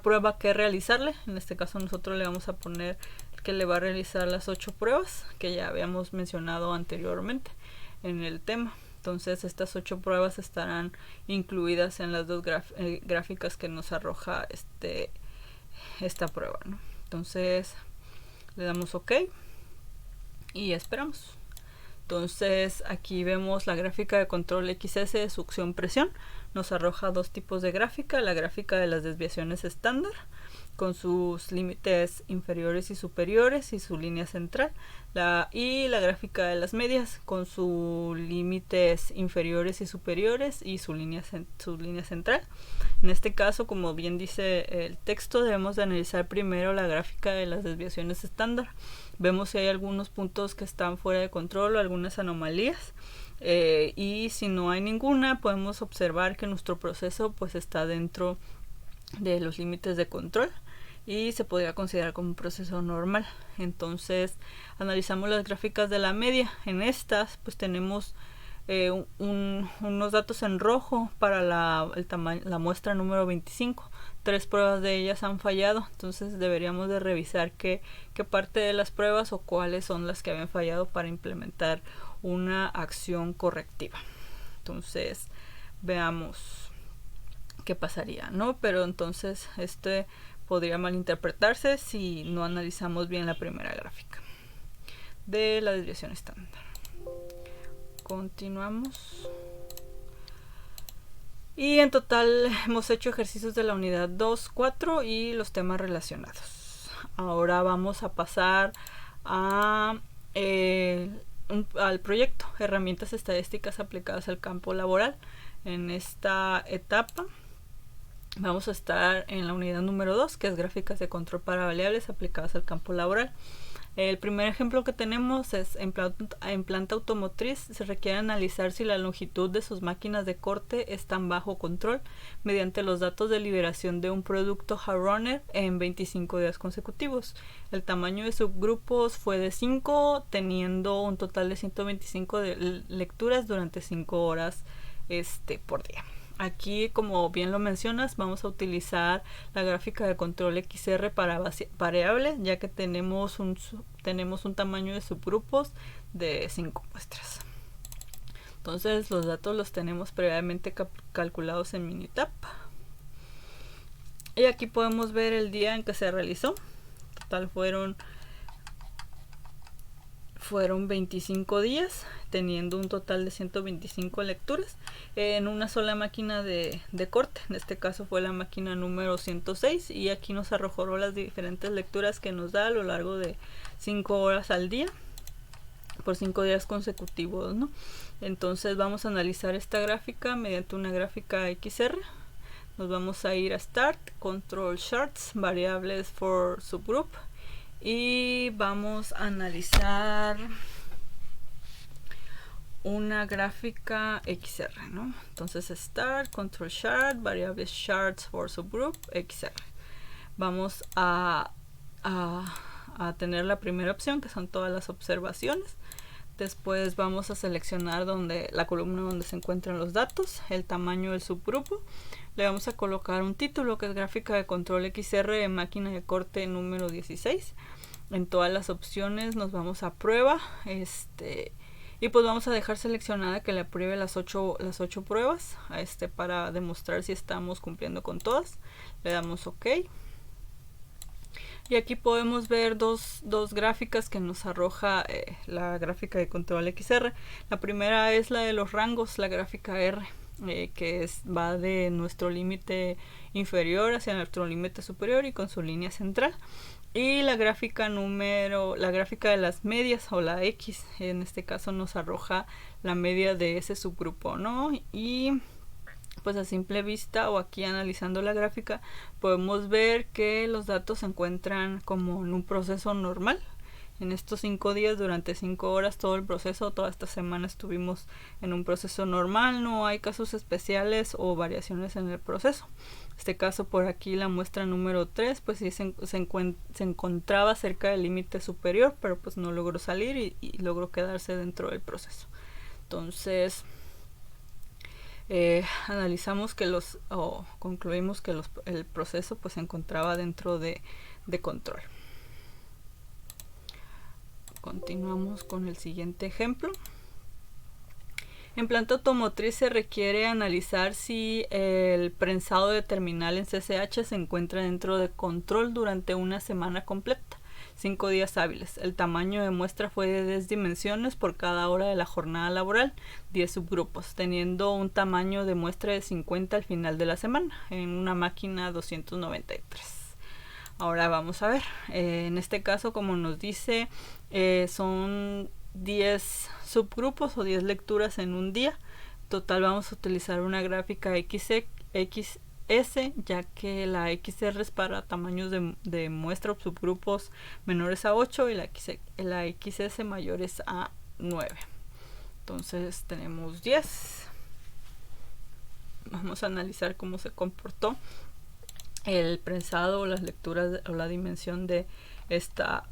prueba que realizarle. En este caso nosotros le vamos a poner que le va a realizar las 8 pruebas que ya habíamos mencionado anteriormente en el tema. Entonces estas 8 pruebas estarán incluidas en las dos gráficas que nos arroja esta prueba, ¿no? Entonces le damos OK y esperamos. Entonces aquí vemos la gráfica de control XS de succión presión. nos arroja dos tipos de gráfica: la gráfica de las desviaciones estándar con sus límites inferiores y superiores y su línea central, y la gráfica de las medias con sus límites inferiores y superiores y su línea central. En este caso, como bien dice el texto, debemos de analizar primero la gráfica de las desviaciones estándar. Vemos si hay algunos puntos que están fuera de control o algunas anomalías, y si no hay ninguna, podemos observar que nuestro proceso pues está dentro de los límites de control y se podría considerar como un proceso normal. Entonces analizamos las gráficas de la media. En estas pues tenemos unos datos en rojo para la muestra número 25. 3 pruebas de ellas han fallado, entonces deberíamos de revisar qué parte de las pruebas o cuáles son las que habían fallado para implementar una acción correctiva. Entonces veamos qué pasaría, ¿no? Pero entonces podría malinterpretarse si no analizamos bien la primera gráfica de la desviación estándar. Continuamos. Y en total hemos hecho ejercicios de la unidad 2, 4 y los temas relacionados. Ahora vamos a pasar al proyecto Herramientas Estadísticas aplicadas al campo laboral. En esta etapa vamos a estar en la unidad número 2, que es gráficas de control para variables aplicadas al campo laboral. El primer ejemplo que tenemos es en planta automotriz. Se requiere analizar si la longitud de sus máquinas de corte están bajo control mediante los datos de liberación de un producto Runner en 25 días consecutivos. El tamaño de subgrupos fue de 5, teniendo un total de 125 de lecturas durante 5 horas por día. Aquí, como bien lo mencionas, vamos a utilizar la gráfica de control XR para variables, ya que tenemos un tamaño de subgrupos de 5 muestras. Entonces los datos los tenemos previamente calculados en Minitab. Y aquí podemos ver el día en que se realizó. Total fueron 25 días, teniendo un total de 125 lecturas en una sola máquina de corte. En este caso fue la máquina número 106, y aquí nos arrojó las diferentes lecturas que nos da a lo largo de 5 horas al día por 5 días consecutivos, ¿no? Entonces vamos a analizar esta gráfica mediante una gráfica XR. Nos vamos a ir a Start, Control Charts, Variables for Subgroup, y vamos a analizar una gráfica XR, ¿no? Entonces Start, Control Chart, Variables Charts for Subgroup, XR. Vamos a tener la primera opción, que son todas las observaciones. Después vamos a seleccionar la columna donde se encuentran los datos, el tamaño del subgrupo. Le vamos a colocar un título, que es gráfica de control XR de máquina de corte número 16. En todas las opciones nos vamos a prueba, y pues vamos a dejar seleccionada que le apruebe las 8 pruebas, para demostrar si estamos cumpliendo con todas. Le damos OK. Y aquí podemos ver dos gráficas que nos arroja la gráfica de control XR. La primera es la de los rangos, la gráfica R, que va de nuestro límite inferior hacia nuestro límite superior y con su línea central. Y la gráfica de las medias, o la X, en este caso nos arroja la media de ese subgrupo, ¿no? Y pues a simple vista, o aquí analizando la gráfica, podemos ver que los datos se encuentran como en un proceso normal. En estos 5 días, durante 5 horas, todo el proceso, toda esta semana estuvimos en un proceso normal. No hay casos especiales o variaciones en el proceso. En este caso, por aquí la muestra número 3, pues sí se encontraba cerca del límite superior, pero pues no logró salir y logró quedarse dentro del proceso. Entonces analizamos concluimos que el proceso pues se encontraba dentro de control. Continuamos con el siguiente ejemplo. En planta automotriz se requiere analizar si el prensado de terminal en CCH se encuentra dentro de control durante una semana completa. 5 días hábiles. El tamaño de muestra fue de 10 dimensiones por cada hora de la jornada laboral, 10 subgrupos, teniendo un tamaño de muestra de 50 al final de la semana, en una máquina 293. Ahora vamos a ver, en este caso, como nos dice, son 10 subgrupos o 10 lecturas en un día. Total vamos a utilizar una gráfica XS, ya que la XR es para tamaños de muestra o subgrupos menores a 8 y la XS mayores a 9. Entonces tenemos 10. Vamos a analizar cómo se comportó el prensado o las lecturas o la dimensión de esta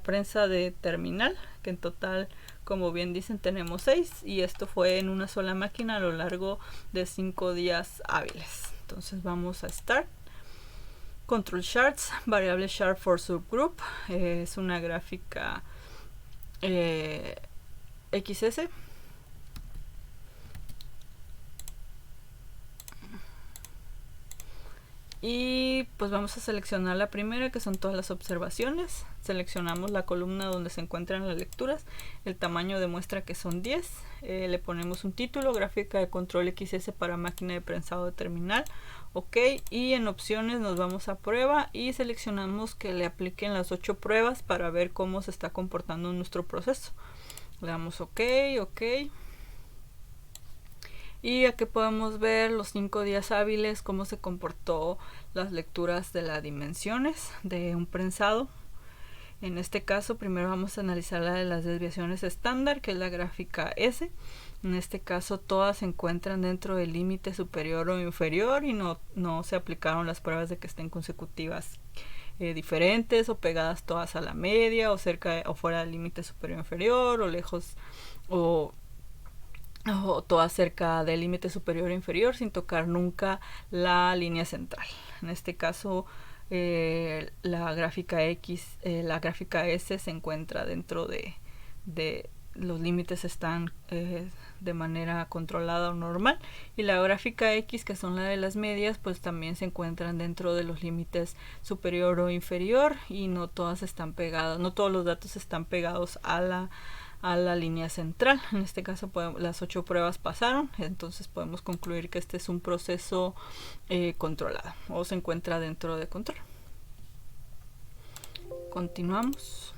prensa de terminal, que en total, como bien dicen, tenemos 6, y esto fue en una sola máquina a lo largo de 5 días hábiles. Entonces vamos a Start, Control Charts, variable Chart for Subgroup, es una gráfica XS. Y pues vamos a seleccionar la primera, que son todas las observaciones. Seleccionamos la columna donde se encuentran las lecturas, el tamaño de muestra, que son 10. Le ponemos un título, gráfica de control XS para máquina de prensado de terminal. Ok, y en opciones nos vamos a prueba y seleccionamos que le apliquen las 8 pruebas para ver cómo se está comportando nuestro proceso. Le damos ok. Y aquí podemos ver los 5 días hábiles, cómo se comportó las lecturas de las dimensiones de un prensado. En este caso, primero vamos a analizar la de las desviaciones estándar, que es la gráfica S. En este caso, todas se encuentran dentro del límite superior o inferior y no se aplicaron las pruebas de que estén consecutivas diferentes o pegadas todas a la media o cerca o fuera del límite superior o inferior o lejos o todas cerca del límite superior e inferior sin tocar nunca la línea central. En este caso, la gráfica S se encuentra dentro de los límites, están de manera controlada o normal, y la gráfica X, que son la de las medias, pues también se encuentran dentro de los límites superior o inferior, y no todas están pegadas, no todos los datos están pegados a la línea central. En este caso las 8 pruebas pasaron, entonces podemos concluir que este es un proceso controlado o se encuentra dentro de control. Continuamos.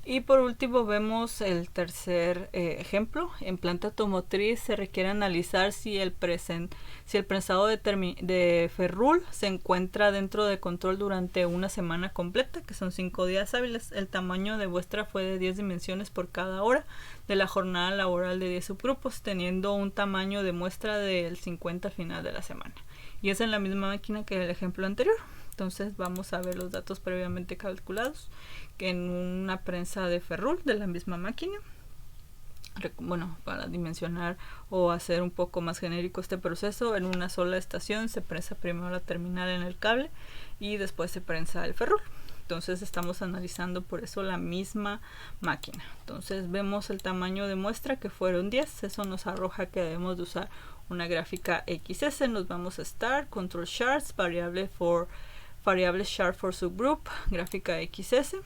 Y por último vemos el tercer ejemplo. En planta automotriz se requiere analizar si el prensado de ferrul se encuentra dentro de control durante una semana completa, que son 5 días hábiles. El tamaño de muestra fue de 10 dimensiones por cada hora de la jornada laboral de 10 subgrupos, teniendo un tamaño de muestra del 50 al final de la semana. Y es en la misma máquina que el ejemplo anterior. Entonces vamos a ver los datos previamente calculados, que en una prensa de ferrul de la misma máquina. Bueno, para dimensionar o hacer un poco más genérico este proceso, en una sola estación se prensa primero la terminal en el cable y después se prensa el ferrul. Entonces estamos analizando por eso la misma máquina. Entonces vemos el tamaño de muestra, que fueron 10. Eso nos arroja que debemos de usar una gráfica XS. Nos vamos a Start, Control Charts, variable Chart for Subgroup, gráfica XS.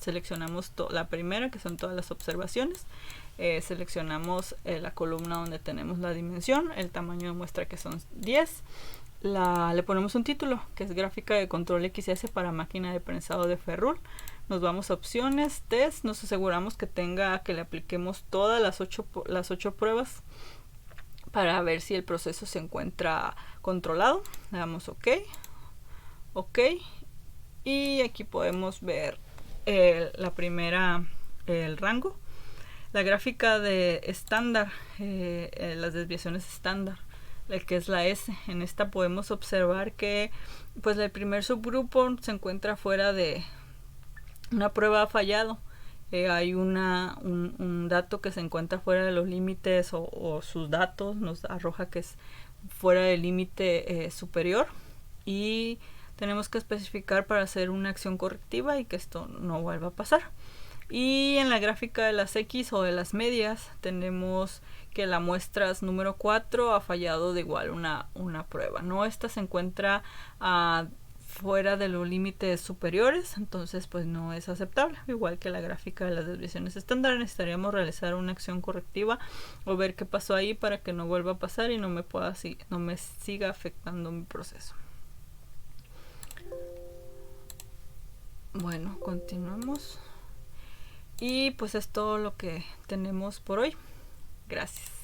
Seleccionamos la primera, que son todas las observaciones. Seleccionamos la columna donde tenemos la dimensión, el tamaño de muestra, que son 10. Le ponemos un título, que es gráfica de control XS para máquina de prensado de ferrul. Nos vamos a opciones, test, nos aseguramos que le apliquemos todas las 8 pruebas para ver si el proceso se encuentra controlado. Le damos OK. Y aquí podemos ver la primera, el rango, la gráfica de estándar, las desviaciones estándar, que es la S. En esta podemos observar que pues el primer subgrupo se encuentra fuera de una prueba, ha fallado. Hay un dato que se encuentra fuera de los límites o sus datos nos arroja que es fuera del límite superior, y tenemos que especificar para hacer una acción correctiva y que esto no vuelva a pasar. Y en la gráfica de las X o de las medias tenemos que la muestra número 4 ha fallado de igual una prueba, ¿no? Esta se encuentra fuera de los límites superiores, entonces pues no es aceptable. Igual que la gráfica de las desviaciones estándar, necesitaríamos realizar una acción correctiva o ver qué pasó ahí para que no vuelva a pasar y no me siga afectando mi proceso. Bueno, continuamos. Y pues es todo lo que tenemos por hoy. Gracias.